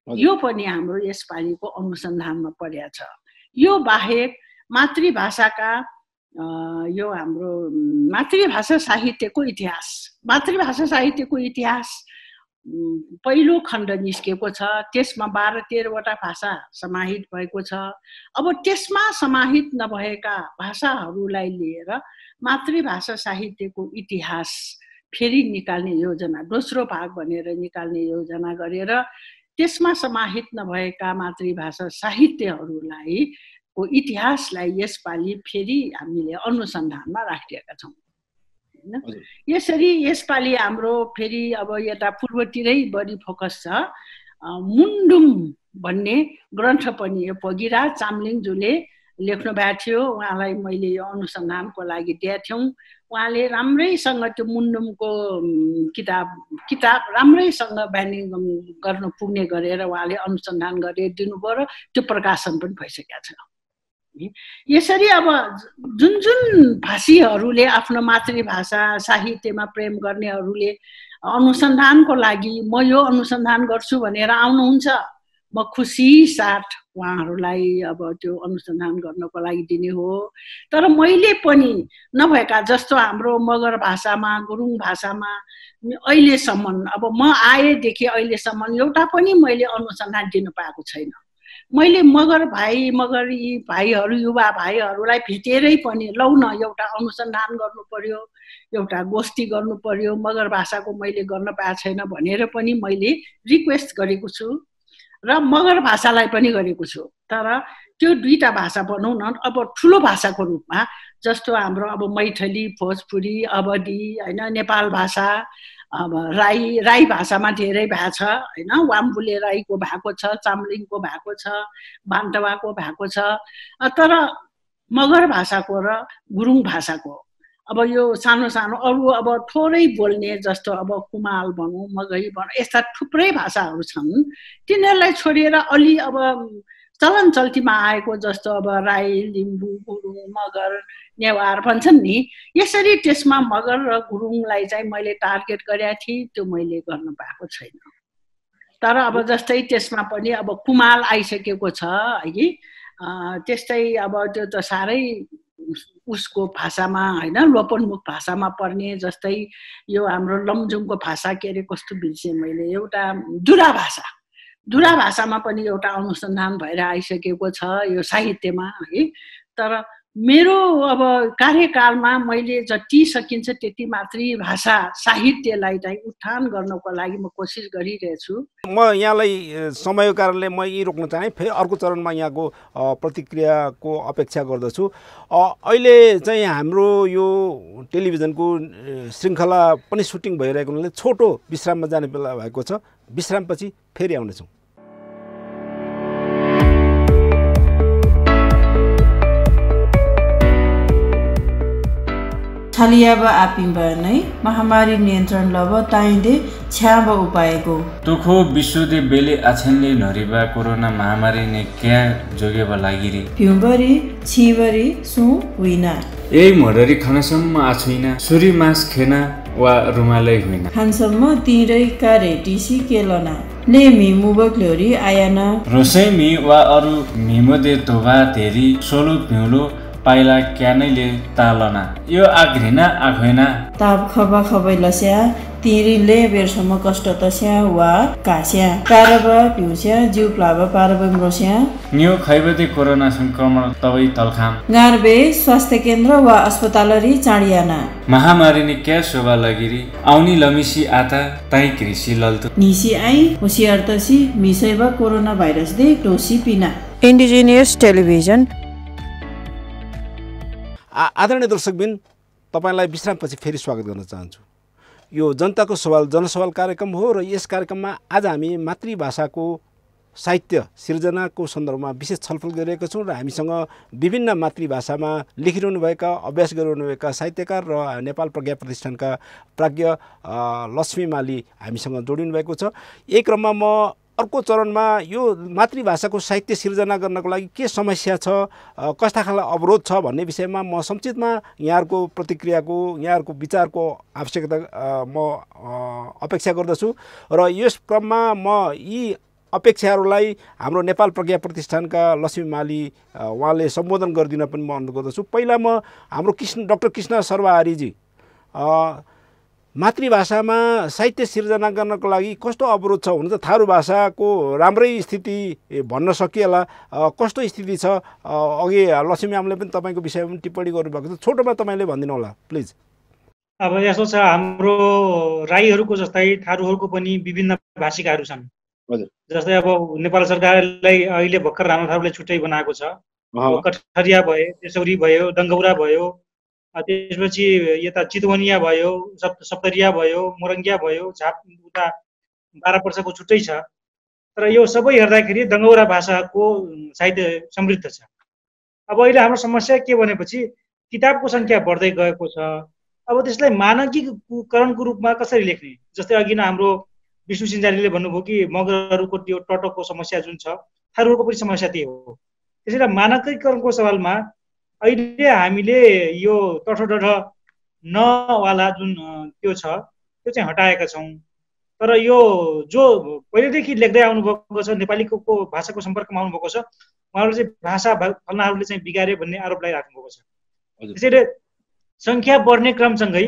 यो पनि हाम्रो यसपालिको अनुसन्धानमा परेको छ। यो बाहेक मातृभाषाका यो हाम्रो मातृभाषा साहित्यको इतिहास पहिलो खण्ड निस्केको छ। त्यसमा 12-13 वटा भाषा समाहित भएको छ। अब त्यसमा समाहित नभएका भाषाहरूलाई लिएर मातृभाषा साहित्यको इतिहास फेरि निकाल्ने योजना, दोस्रो भाग भनेर निकाल्ने योजना गरेर त्यसमा समाहित नभएका मातृभाषा साहित्यहरूलाई को इतिहासलाई यसपालि फेरि हामीले अनुसन्धानमा राखिएका छौँ। यसरी यसपालि हाम्रो फेरि अब यता पूर्वतिरै बढी फोकस छ। मुन्डुम भन्ने ग्रन्थ पनि यो भगिराज चामलिङज्यूले लेख्नु भएको थियो। उहाँलाई मैले यो अनुसन्धानको लागि दिएका थियौँ। उहाँले राम्रैसँग त्यो मुन्डुमको किताब राम्रैसँग बाइन्डिङ गर्न पुग्ने गरेर उहाँले अनुसन्धान गरेर दिनुभयो र त्यो प्रकाशन पनि भइसकेको छ। यसरी अब जुन भाषीहरूले आफ्नो मातृभाषा साहित्यमा प्रेम गर्नेहरूले अनुसन्धानको लागि म यो अनुसन्धान गर्छु भनेर आउनुहुन्छ, म खुसी साथ उहाँहरूलाई अब त्यो अनुसन्धान गर्नको लागि दिने हो। तर मैले पनि नभएका जस्तो हाम्रो मगर भाषामा, गुरुङ भाषामा अहिलेसम्म अब म आएदेखि अहिलेसम्म एउटा पनि मैले अनुसन्धान दिनु पाएको छैन। मैले मगर यी भाइहरू युवा भाइहरूलाई भेटेरै पनि लौ न एउटा अनुसन्धान गर्नु पर्यो, एउटा गोष्ठी गर्नु पर्यो, मगर भाषाको मैले गर्न पाएको छैन भनेर पनि मैले रिक्वेस्ट गरेको छु र मगर भाषालाई पनि गरेको छु। तर त्यो दुईटा भाषा बनाउँ न अब ठुलो भाषाको रूपमा, जस्तो हाम्रो अब मैथली, भोजपुरी, अवधी होइन, नेपाल भाषा, अब राई भाषामा धेरै भएको छ होइन, वाम्बुले राईको भएको छ, चाम्लिङको भएको छ, बान्तवाको भएको छ। तर मगर भाषाको र गुरुङ भाषाको अब यो सानो सानो अरू अब थोरै बोल्ने जस्तो अब कुमाल भनौँ, मगही भनौँ, यस्ता थुप्रै भाषाहरू छन्। तिनीहरूलाई छोडेर अलि अब चलन चल्तीमा आएको जस्तो अब राई, लिम्बू, गुरुङ, मगर, नेवार भन्छन् नि, यसरी त्यसमा मगर र गुरुङलाई चाहिँ मैले टार्गेट गरेका थिएँ, त्यो मैले गर्न पाएको छैन। तर अब जस्तै त्यसमा पनि अब कुमाल आइसकेको छ है, त्यस्तै अब त्यो त साह्रै उसको भाषामा होइन, लोपोन्मुख भाषामा पर्ने, जस्तै यो हाम्रो लमजुङको भाषा के अरे कस्तो बिर्सेँ मैले, एउटा दुरा भाषामा पनि एउटा अनुसन्धान भएर आइसकेको छ यो साहित्यमा है। तर मेरो अब कार्यकालमा मैले जति सकिन्छ त्यति मातृभाषा साहित्यलाई चाहिँ उत्थान गर्नको लागि म कोसिस गरिरहेछु। म यहाँलाई समयको कारणले म यही रोक्न चाहे, फेरि अर्को चरणमा यहाँको प्रतिक्रियाको अपेक्षा गर्दछु। अहिले चाहिँ हाम्रो यो टेलिभिजनको श्रृङ्खला पनि सुटिङ भइरहेको हुनाले छोटो विश्राममा जाने बेला भएको छ। विश्रामपछि फेरि आउनेछौँ। छलियाब आपिङ नै महामारी नियन्त्रण लब ताइदे छ्याब उपायको तुखो विश्वदे बेले आछनले नरिबा कोरोना महामारी ने क्या जोगेबा लागिरी प्युबरी छिबरी सु हुइना यही मडरी खानासम्म आछुइना सुरी मास खेना वा रुमालै होइन खानसम्म तिरै कारे टिसी केलना ले मिमुबक ल्योरी आयाना रोसै मि वा अरु मिमोदे तोबा तेरी सोलो पिउलो पाइला क्यानैले तालना यो आघ्रिना आघैना ताप खबा खबै लस्या तिरीले बेरसम्म कष्ट तस्या वा कास्या पारबा पिउस्या जिउ प्लाबा पारबा मृस्या न्यू खैबदे कोरोना संक्रमण तबै तलखाम गार्बे स्वास्थ्य केन्द्र वा अस्पतालरी चाँडियाना महामारी ने क्या शोभा लगिरी आउनी लमिसी आता ताई कृषि लल्तो निसी आई होसियार तसी मिसैबा कोरोना भाइरस दे टोसी पिना इन्डिजिनियस टेलिभिजन। आदरणीय दर्शकबिन, तपाईलाई विश्रामपछि फेरि स्वागत गर्न चाहन्छु। यो जनताको सवाल जनसवाल कार्यक्रम हो र यस कार्यक्रममा आज हामी मातृभाषाको साहित्य सिर्जनाको सन्दर्भमा विशेष छलफल गरिरहेका छौँ र हामीसँग विभिन्न मातृभाषामा लेखिरहनुभएका अभ्यास गरिरहनुभएका साहित्यकार र नेपाल प्रज्ञा प्रतिष्ठानका प्राज्ञ लक्ष्मी माली हामीसँग जोडिनु भएको छ। एक क्रममा म अर्को चरणमा यो मातृभाषाको साहित्य सिर्जना गर्नको लागि के समस्या छ, कस्ता खालको अवरोध छ भन्ने विषयमा म संक्षिप्तमा यहाँहरूको प्रतिक्रियाको यहाँहरूको विचारको आवश्यकता म अपेक्षा गर्दछु र यस क्रममा म यी अपेक्षाहरूलाई हाम्रो नेपाल प्रज्ञा प्रतिष्ठानका लक्ष्मी माली उहाँले सम्बोधन गरिदिन पनि म अनुरोध गर्दछु। पहिला म हाम्रो डाक्टर कृष्ण सर्वहारीजी, मातृभाषामा साहित्य सिर्जना गर्नको लागि कस्तो अवरोध छ? हुन त थारू भाषाको राम्रै स्थिति भन्न सकिएला, कस्तो स्थिति छ? अघि लक्ष्मी आमले पनि तपाईँको विषयमा टिप्पणी गर्नुभएको छ, छोटोमा तपाईँले भनिदिनु होला प्लिज। अब यस्तो छ, हाम्रो राईहरूको जस्तै थारूहरूको पनि विभिन्न भाषिकाहरू छन्। जस्तै अब नेपाल सरकारले अहिले भर्खर राणा थारूले छुट्टै बनाएको छ। कठरिया भयो, त्यसौरी भयो, डङ्गौरा भयो, त्यसपछि यता चितवनिया भयो, सप्तरिया भयो, मोरङ्गिया भयो, झाप उता 12 वर्षको छुट्टै छ। तर यो सबै हेर्दाखेरि डङ्गौरा भाषाको साहित्य समृद्ध छ। अब अहिले हाम्रो समस्या के भनेपछि किताबको सङ्ख्या बढ्दै गएको छ। अब त्यसलाई मानकीकरणको रूपमा कसरी लेख्ने? जस्तै अघि नै हाम्रो विष्णु सिन्जालीले भन्नुभयो कि मगरहरूको त्यो टटको समस्या जुन छ, थारूहरूको पनि समस्या त्यही हो। त्यसैले मानकीकरणको सवालमा अहिले हामीले यो टठडढ नवाला जुन त्यो छ त्यो चाहिँ हटाएका छौँ। तर यो जो पहिलेदेखि लेख्दै आउनुभएको छ, नेपालीको भाषाको सम्पर्कमा आउनुभएको छ, उहाँहरूले चाहिँ भाषा फल्नाहरूले चाहिँ बिगार्यो भन्ने आरोप लगाइराख्नुभएको छ। त्यसैले सङ्ख्या बढ्ने क्रमसँगै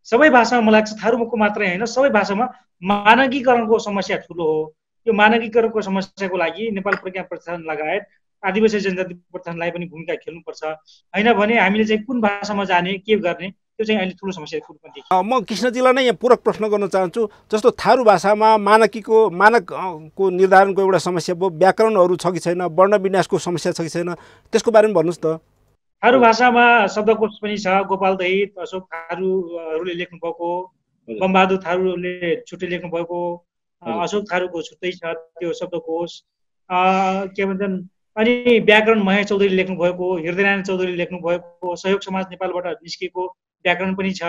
सबै भाषामा मलाई लाग्छ थारूको मात्रै होइन, सबै भाषामा मानकीकरणको समस्या ठुलो हो। यो मानकीकरणको समस्याको लागि नेपाल प्रज्ञा प्रतिष्ठान लगायत आदिवासी जनजाति प्रतिष्ठानलाई पनि भूमिका खेल्नुपर्छ। होइन भने हामीले चाहिँ कुन भाषामा जाने के गर्ने त्यो चाहिँ अहिले ठुलो समस्या रूपमा देखिन्छ। म कृष्णजीलाई नै यहाँ पूरक प्रश्न गर्न चाहन्छु। जस्तो थारू भाषामा मानकको निर्धारणको एउटा समस्या भयो, व्याकरणहरू छ कि छैन, वर्ण विन्यासको समस्या छ कि छैन, त्यसको बारेमा भन्नुहोस् त। थारू भाषामा शब्दकोश पनि छ। गोपाल दहित, अशोक थारूहरूले लेख्नु भएको, बमबहादुर थारूले छुट्टै लेख्नु भएको, अशोक थारूको छुट्टै छ त्यो शब्दकोश। के भन्छन् अनि व्याकरण महेश चौधरीले लेख्नु भएको, हृदयनारायण चौधरीले लेख्नु भएको, सहयोग समाज नेपालबाट निस्केको व्याकरण पनि छ।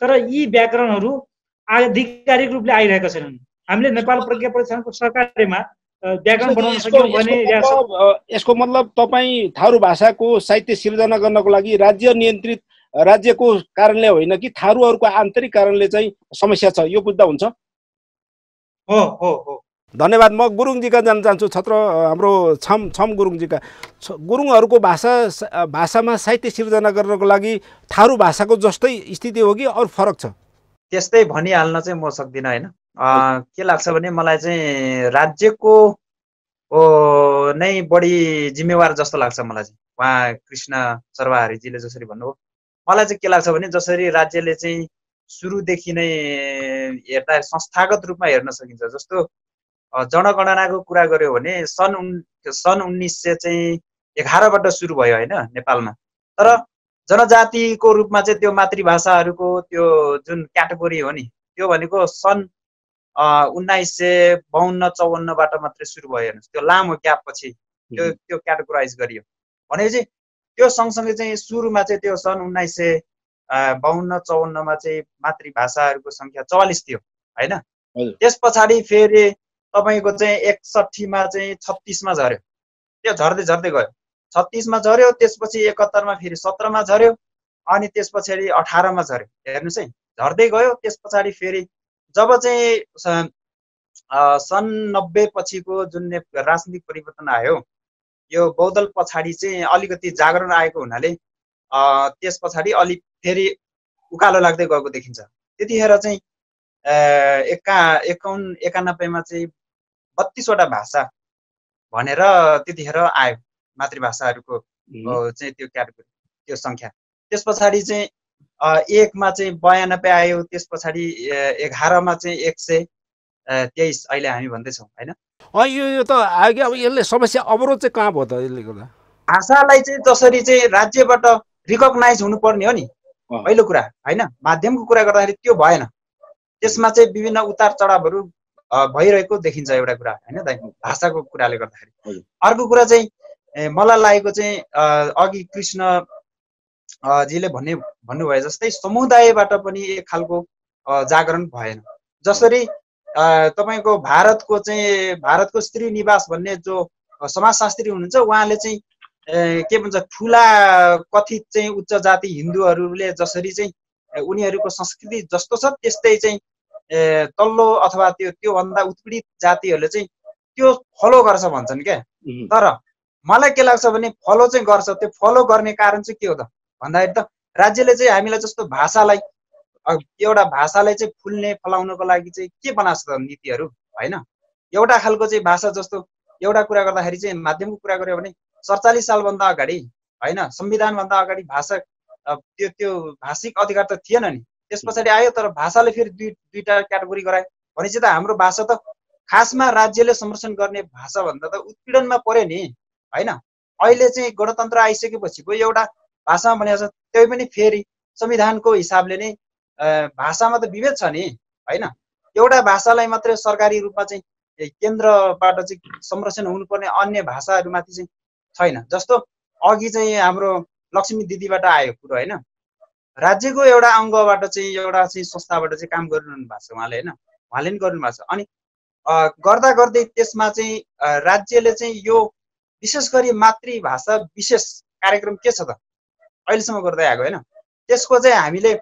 तर यी व्याकरणहरू आधिकारिक रूपले आइरहेका छैनन्। हामीले नेपाल प्रज्ञा प्रतिष्ठानको सरकारीमा व्याकरण बनाउन सक्यौँ भने यसको मतलब तपाईँ थारू भाषाको साहित्य सिर्जना गर्नको लागि राज्य नियन्त्रित राज्यको कारणले होइन कि थारूहरूको आन्तरिक कारणले चाहिँ समस्या छ, यो बुझ्दा हुन्छ? हो हो हो। धन्यवाद। म गुरुङजीका जान चाहन्छु, छत्र हाम्रो छम गुरुङजीका। गुरुङहरूको भाषामा साहित्य सिर्जना गर्नको लागि थारू भाषाको जस्तै स्थिति हो कि अरू फरक छ? त्यस्तै भनिहाल्न चाहिँ म सक्दिनँ होइन। के लाग्छ भने मलाई चाहिँ राज्यको नै बढी जिम्मेवार जस्तो लाग्छ मलाई चाहिँ। उहाँ कृष्ण सर्वहारीजीले जसरी भन्नुभयो, मलाई चाहिँ के लाग्छ भने जसरी राज्यले चाहिँ सुरुदेखि नै हेर्दा संस्थागत रूपमा हेर्न सकिन्छ। जस्तो जनगणनाको कुरा गर्यो भने सन् 1911बाट सुरु भयो होइन नेपालमा। तर जनजातिको रूपमा चाहिँ त्यो मातृभाषाहरूको त्यो जुन क्याटेगोरी हो नि, त्यो भनेको सन् 1952-54बाट मात्रै सुरु भयो हेर्नुहोस्। त्यो लामो ग्याप पछि त्यो क्याटेगोराइज गरियो भनेपछि त्यो सँगसँगै चाहिँ सुरुमा चाहिँ त्यो सन् 1952-54मा चाहिँ मातृभाषाहरूको सङ्ख्या 44 थियो होइन। त्यस पछाडि फेरि तपाईँको चाहिँ 61मा चाहिँ 36मा झऱ्यो, त्यो झर्दै झर्दै गयो। 36मा झऱ्यो, त्यसपछि 71मा फेरि 17मा झऱ्यो, अनि त्यस पछाडि 18मा झऱ्यो। हेर्नुहोस् है, झर्दै गयो। त्यस पछाडि फेरि जब चाहिँ सन् 90 पछिको जुन राजनीतिक परिवर्तन आयो, यो बहुदल पछाडि चाहिँ अलिकति जागरण आएको हुनाले त्यस पछाडि अलिक फेरि उकालो लाग्दै गएको देखिन्छ। त्यतिखेर चाहिँ 91-91मा चाहिँ 32वटा भाषा भनेर त्यतिखेर आयो मातृभाषाहरूको चाहिँ त्यो क्याटेगोरी, त्यो सङ्ख्या। त्यस पछाडि चाहिँ 1मा चाहिँ 92 आयो, त्यस पछाडि 11मा चाहिँ 123 अहिले हामी भन्दैछौँ होइन। यो त आयो। अब यसले समस्या अवरोध चाहिँ कहाँ भयो त? यसले गर्दा भाषालाई चाहिँ जसरी चाहिँ राज्यबाट रिकगनाइज हुनुपर्ने हो नि पहिलो कुरा होइन, माध्यमको कुरा गर्दाखेरि त्यो भएन। त्यसमा चाहिँ विभिन्न उतार चढावहरू भइरहेको देखिन्छ एउटा कुरा होइन दाइ, भाषाको कुराले गर्दाखेरि। अर्को कुरा चाहिँ मलाई लागेको चाहिँ अघि कृष्णजीले भन्नुभयो जस्तै समुदायबाट पनि एक खालको जागरण भएन। जसरी तपाईँको भारतको स्त्री निवास भन्ने जो समाजशास्त्री हुनुहुन्छ, उहाँले चाहिँ के भन्छ ठुला कथित चाहिँ उच्च जाति हिन्दूहरूले जसरी चाहिँ उनीहरूको संस्कृति जस्तो छ त्यस्तै चाहिँ तल्लो अथवा त्योभन्दा उत्पीडित जातिहरूले चाहिँ त्यो फलो गर्छ भन्छन् क्या। तर मलाई के लाग्छ भने फलो चाहिँ गर्छ, त्यो फलो गर्ने कारण चाहिँ के हो त भन्दाखेरि त राज्यले चाहिँ हामीलाई जस्तो भाषालाई एउटा भाषालाई चाहिँ फुल्ने फलाउनको लागि चाहिँ के बनाएको छ त नीतिहरू होइन। एउटा खालको चाहिँ भाषा जस्तो एउटा कुरा गर्दाखेरि चाहिँ माध्यमको कुरा गऱ्यो भने 47 सालभन्दा अगाडि होइन, संविधानभन्दा अगाडि भाषा त्यो भाषिक अधिकार त थिएन नि। त्यस पछाडि आयो, तर भाषाले फेरि दुईटा क्याटेगोरी गरायो भनेपछि त हाम्रो भाषा त खासमा राज्यले संरक्षण गर्ने भाषा भन्दा त उत्पीडनमा पर्यो नि होइन। अहिले चाहिँ गणतन्त्र आइसकेपछिको एउटा भाषामा भनेको छ, त्यही पनि फेरि संविधानको हिसाबले नै भाषामा त विभेद छ नि होइन। एउटा भाषालाई मात्रै सरकारी रूपमा चाहिँ केन्द्रबाट चाहिँ संरक्षण हुनुपर्ने अन्य भाषाहरूमाथि चाहिँ छैन। जस्तो अघि चाहिँ हाम्रो लक्ष्मी दिदीबाट आयो कुरो होइन, राज्यको एउटा अङ्गबाट चाहिँ एउटा चाहिँ संस्थाबाट चाहिँ काम गरिरहनु भएको छ उहाँले होइन, उहाँले पनि गर्नु भएको छ। अनि गर्दा गर्दै त्यसमा चाहिँ राज्यले चाहिँ यो विशेष गरी मातृभाषा विशेष कार्यक्रम के छ त अहिलेसम्म गर्दै आएको होइन। त्यसको चाहिँ हामीले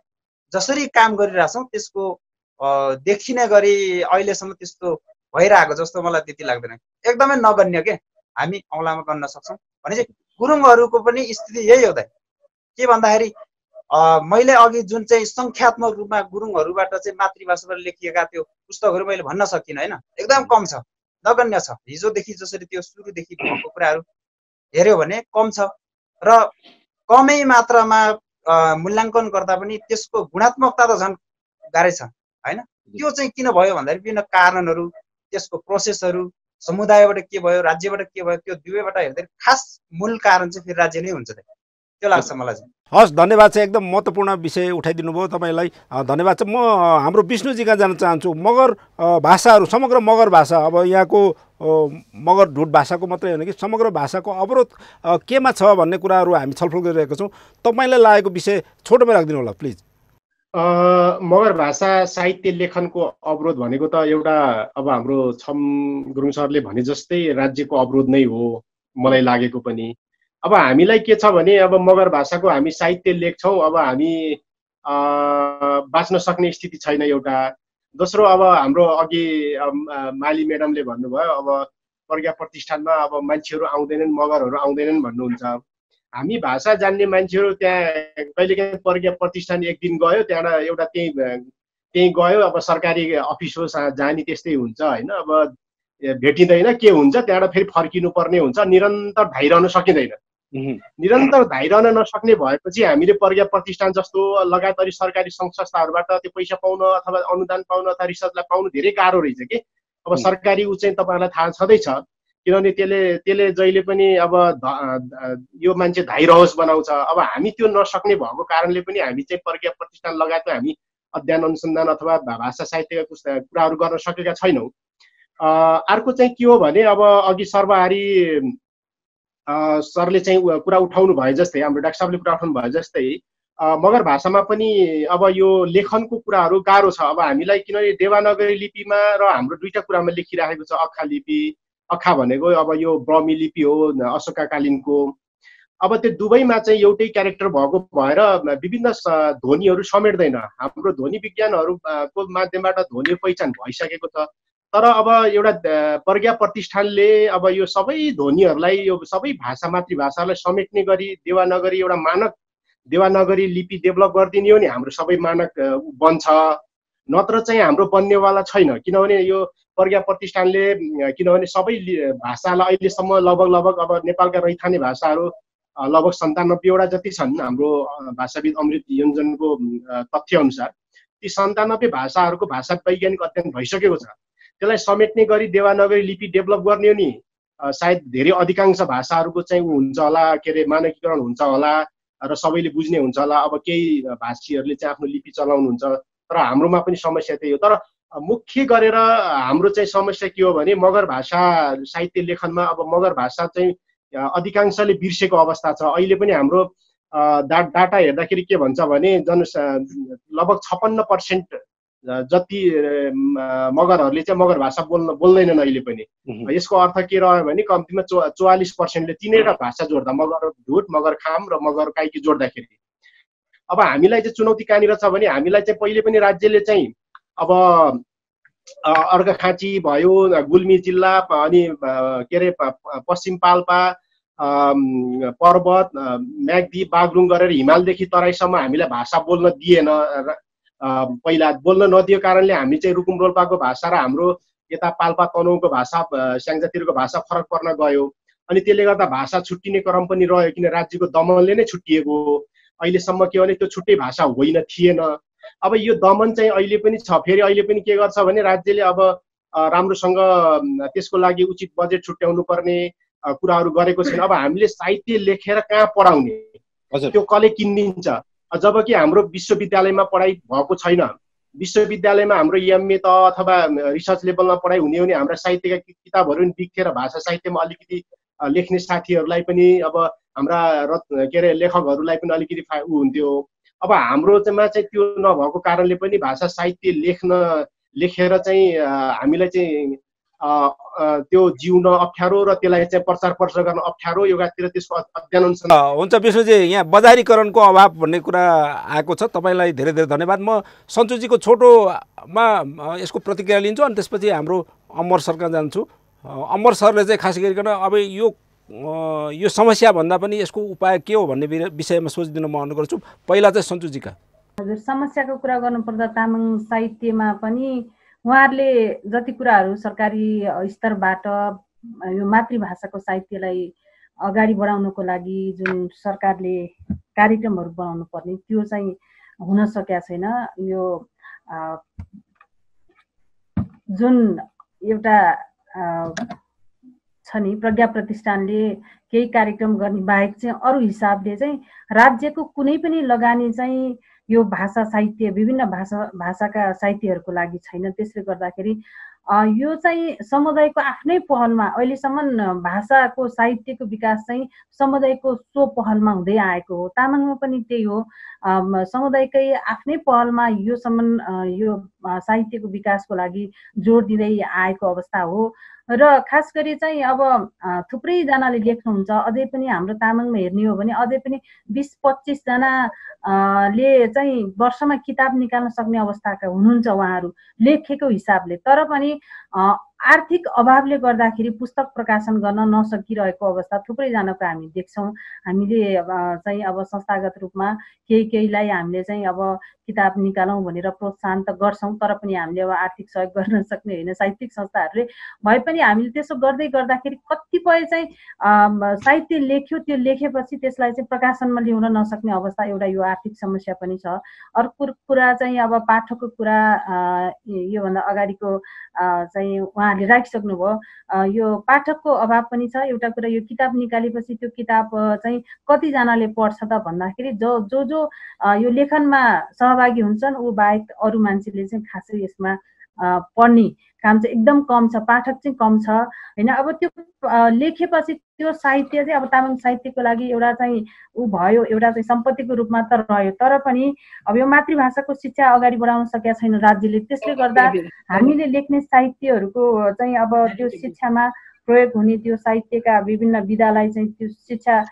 जसरी काम गरिरहेछौँ त्यसको देखिने गरी अहिलेसम्म त्यस्तो भइरहेको जस्तो मलाई त्यति लाग्दैन। एकदमै नगण्य के हामी औँलामा गर्न सक्छौँ भने चाहिँ गुरुङहरूको पनि स्थिति यही हो त। के भन्दाखेरि मैले अघि जुन चाहिँ सङ्ख्यात्मक रूपमा गुरुङहरूबाट चाहिँ मातृभाषाबाट लेखिएका त्यो पुस्तकहरू मैले भन्न सकिनँ होइन, एकदम कम छ, नगण्य छ। हिजोदेखि जसरी त्यो सुरुदेखि भएको कुराहरू हेऱ्यो भने कम छ र कमै मात्रामा मूल्याङ्कन गर्दा पनि त्यसको गुणात्मकता त झन् गाह्रै छ होइन। त्यो चाहिँ किन भयो भन्दाखेरि विभिन्न कारणहरू, त्यसको प्रोसेसहरू, समुदायबाट के भयो, राज्यबाट के भयो, त्यो दुवैबाट हेर्दाखेरि खास मूल कारण चाहिँ फेरि राज्य नै हुन्छ त्यो लाग्छ मलाई चाहिँ। हस्, धन्यवाद छ, एकदम महत्त्वपूर्ण विषय उठाइदिनु भयो तपाईँलाई, धन्यवाद छ। म हाम्रो विष्णुजीका जान चाहन्छु। मगर भाषाहरू, समग्र मगर भाषा, अब यहाँको मगर ढुट भाषाको मात्रै होइन कि समग्र भाषाको अवरोध केमा छ भन्ने कुराहरू हामी छलफल गरिरहेका छौँ। तपाईँलाई लागेको विषय छोटोमा राखिदिनु होला प्लिज। मगर भाषा साहित्य लेखनको अवरोध भनेको त एउटा अब हाम्रो छम गुरुङ सरले भने जस्तै राज्यको अवरोध नै हो मलाई लागेको पनि। अब हामीलाई के छ भने अब मगर भाषाको हामी साहित्य लेख्छौँ, अब हामी बाँच्न सक्ने स्थिति छैन एउटा। दोस्रो, अब हाम्रो अघि माली म्याडमले भन्नुभयो अब प्रज्ञा प्रतिष्ठानमा अब मान्छेहरू आउँदैनन्, मगरहरू आउँदैनन् भन्नुहुन्छ। हामी भाषा जान्ने मान्छेहरू त्यहाँ कहिलेकाहीँ प्रज्ञा प्रतिष्ठान एक दिन गयो, त्यहाँबाट एउटा त्यहीँ गयो, अब सरकारी अफिस हो जहाँ नि त्यस्तै हुन्छ होइन। अब भेटिँदैन के हुन्छ, त्यहाँबाट फेरि फर्किनु पर्ने हुन्छ, निरन्तर धाइरहन सकिँदैन। निरन्तर धाइरहन नसक्ने भएपछि हामीले प्रज्ञा प्रतिष्ठान जस्तो लगायत अरू सरकारी सङ्घ संस्थाहरूबाट त्यो पैसा पाउन अथवा अनुदान पाउन अथवा रिसर्चलाई पाउनु धेरै गाह्रो रहेछ कि। अब सरकारी ऊ चाहिँ तपाईँहरूलाई थाहा छँदैछ, किनभने त्यसले जहिले पनि अब यो मान्छे धाइरहोस् बनाउँछ। अब हामी त्यो नसक्ने भएको कारणले पनि हामी चाहिँ प्रज्ञा प्रतिष्ठान लगायतको हामी अध्ययन अनुसन्धान अथवा भाषा साहित्यका कुराहरू गर्न सकेका छैनौँ। अर्को चाहिँ के हो भने अब अघि सर्वहारी सरले चाहिँ कुरा उठाउनु भए जस्तै, हाम्रो डाक्टर साहबले कुरा उठाउनु भए जस्तै मगर भाषामा पनि अब यो लेखनको कुराहरू गाह्रो छ। अब हामीलाई किनभने देवनागरी लिपिमा र हाम्रो दुईटा कुरामा लेखिराखेको छ। अक्खा लिपि, अक्खा भनेको अब यो ब्रह्मी लिपि हो अशोकाकालीनको। अब त्यो दुवैमा चाहिँ एउटै क्यारेक्टर भएको भएर विभिन्न ध्वनिहरू समेट्दैन। हाम्रो ध्वनि विज्ञानहरूको माध्यमबाट ध्वनि पहिचान भइसकेको छ, तर अब एउटा प्रज्ञा प्रतिष्ठानले अब यो सबै ध्वनिहरूलाई, यो सबै भाषा मातृभाषालाई समेट्ने गरी देवनागरी एउटा मानक देवनागरी लिपि डेभलप गरिदिने हो नि हाम्रो सबै मानक बन्छ, नत्र चाहिँ हाम्रो बन्नेवाला छैन। किनभने यो प्रज्ञा प्रतिष्ठानले किनभने सबै भाषालाई अहिलेसम्म लगभग अब नेपालका रैथाने भाषाहरू लगभग 97वटा जति छन् हाम्रो भाषाविद अमृत योन्जनको तथ्यअनुसार। ती 97 भाषाहरूको भाषा वैज्ञानिक अध्ययन भइसकेको छ। त्यसलाई समेट्ने गरी देवनागरी लिपि डेभलप गर्ने हो नि, सायद धेरै अधिकांश भाषाहरूको चाहिँ हुन्छ होला, के अरे मानकीकरण हुन्छ होला र सबैले बुझ्ने हुन्छ होला। अब केही भाषीहरूले चाहिँ आफ्नो लिपि चलाउनुहुन्छ, तर हाम्रोमा पनि समस्या त्यही हो। तर मुख्य गरेर हाम्रो चाहिँ समस्या के हो भने मगर भाषा साहित्य लेखनमा अब मगर भाषा चाहिँ अधिकांशले बिर्सेको अवस्था छ। अहिले पनि हाम्रो डाटा हेर्दाखेरि के भन्छ भने लगभग 56% जति मगरहरूले चाहिँ मगर भाषा बोल्दैनन् अहिले पनि। यसको अर्थ के रह्यो भने कम्तीमा 44%ले तिनैवटा भाषा जोड्दा, मगर ढुट, मगर खाम र मगर काइकी जोड्दाखेरि। अब हामीलाई चाहिँ चुनौती कहाँनिर छ भने हामीलाई चाहिँ पहिले पनि राज्यले चाहिँ अब अर्घाखाँची भयो, गुल्मी जिल्ला, अनि के अरे पश्चिम पाल्पा, पर्वत, म्याग्दी, बागलुङ गरेर हिमालदेखि तराईसम्म हामीलाई भाषा बोल्न दिएन। पहिला बोल्न नदिएको कारणले हामी चाहिँ रुकुम रोल्पाको भाषा र हाम्रो यता पाल्पा तनहुँको भाषा, स्याङ्जातिरको भाषा फरक पर्न गयो। अनि त्यसले गर्दा भाषा छुट्टिने क्रम पनि रह्यो, किन राज्यको दमनले नै छुट्टिएको हो। अहिलेसम्म के भने त्यो छुट्टै भाषा होइन, थिएन। अब यो दमन चाहिँ अहिले पनि छ। फेरि अहिले पनि के गर्छ भने राज्यले अब राम्रोसँग त्यसको लागि उचित बजेट छुट्याउनु पर्ने कुराहरू गरेको छैन। अब हामीले साहित्य लेखेर कहाँ पढाउने, त्यो कसले किनिदिन्छ? जबकि हाम्रो विश्वविद्यालयमा पढाइ भएको छैन। विश्वविद्यालयमा हाम्रो एमए त अथवा रिसर्च लेभलमा पढाइ हुने हो भने हाम्रा साहित्यका किताबहरू पनि बिग्थेर भाषा साहित्यमा अलिकति लेख्ने साथीहरूलाई पनि अब हाम्रा के अरे लेखकहरूलाई पनि अलिकति हुन्थ्यो। अब हाम्रोमा चाहिँ त्यो नभएको कारणले पनि भाषा साहित्य लेखेर चाहिँ हामीलाई चाहिँ त्यो जिउन अप्ठ्यारो र त्यसलाई चाहिँ प्रचार प्रसार गर्न अप्ठ्यारो, योगातिर त्यसको अध्ययन हुन्छ। विष्णुजी, यहाँ बजारीकरणको अभाव भन्ने कुरा आएको छ, तपाईँलाई धेरै धेरै धन्यवाद। म सञ्चुजीको छोटोमा यसको प्रतिक्रिया लिन्छु अनि त्यसपछि हाम्रो अमर सरका जान्छु। अमर सरले चाहिँ खास गरिकन अब यो यो समस्या भन्दा पनि यसको उपाय के हो भन्ने विषयमा सोचिदिन म अनुरोध गर्छु। पहिला चाहिँ सञ्जुजीका। हजुर, समस्याको कुरा गर्नुपर्दा तामाङ साहित्यमा पनि उहाँहरूले जति कुराहरू सरकारी स्तरबाट यो मातृभाषाको साहित्यलाई अगाडि बढाउनको लागि जुन सरकारले कार्यक्रमहरू बनाउनु पर्ने त्यो चाहिँ हुन सकेका छैन। यो जुन एउटा छ नि प्रज्ञा प्रतिष्ठानले केही कार्यक्रम गर्ने बाहेक चाहिँ अरू हिसाबले चाहिँ राज्यको कुनै पनि लगानी चाहिँ यो भाषा साहित्य विभिन्न भाषाका साहित्यहरूको लागि छैन। त्यसले गर्दाखेरि यो चाहिँ समुदायको आफ्नै पहलमा अहिलेसम्म भाषाको साहित्यको विकास चाहिँ समुदायको सो पहलमा हुँदै आएको हो। तामाङमा पनि त्यही हो, समुदायकै आफ्नै पहलमा योसम्म यो साहित्यको विकासको लागि जोड दिँदै आएको अवस्था हो। र खास गरी चाहिँ अब थुप्रैजनाले लेख्नुहुन्छ, अझै पनि हाम्रो तामाङमा हेर्ने हो भने अझै पनि 20-25 जनाले चाहिँ वर्षमा किताब निकाल्न सक्ने अवस्थाका हुनुहुन्छ उहाँहरू लेखेको हिसाबले। तर पनि आर्थिक अभावले गर्दाखेरि पुस्तक प्रकाशन गर्न नसकिरहेको अवस्था थुप्रैजनाको हामी देख्छौँ। हामीले चाहिँ अब संस्थागत रूपमा केहीलाई हामीले चाहिँ अब किताब निकालौँ भनेर प्रोत्साहन त गर्छौँ, तर पनि हामीले अब आर्थिक सहयोग गर्न सक्ने होइन साहित्यिक संस्थाहरूले भए पनि हामीले त्यसो गर्दै गर्दाखेरि कतिपय चाहिँ साहित्य लेख्यो, त्यो लेखेपछि त्यसलाई चाहिँ प्रकाशनमा ल्याउन नसक्ने अवस्था एउटा यो आर्थिक समस्या पनि छ। अर्को कुरा चाहिँ अब पाठकको कुरा योभन्दा अगाडिको चाहिँ उहाँहरूले राखिसक्नुभयो, यो पाठकको अभाव पनि छ। एउटा कुरा यो किताब निकालेपछि त्यो किताब चाहिँ कतिजनाले पढ्छ त भन्दाखेरि जो यो लेखनमा सहभागी हुन्छन् ऊ बाहेक अरू मान्छेले चाहिँ खासै यसमा पढ्ने काम चाहिँ एकदम कम छ, पाठक चाहिँ कम छ होइन। अब त्यो लेखेपछि त्यो साहित्य चाहिँ अब तामाङ साहित्यको लागि एउटा चाहिँ ऊ भयो, एउटा चाहिँ सम्पत्तिको रूपमा त रह्यो, तर पनि अब यो मातृभाषाको शिक्षा अगाडि बढाउन सकेका छैन राज्यले। त्यसले गर्दा हामीले लेख्ने साहित्यहरूको चाहिँ अब त्यो शिक्षामा प्रयोग हुने त्यो साहित्यका विभिन्न विधालाई चाहिँ त्यो शिक्षा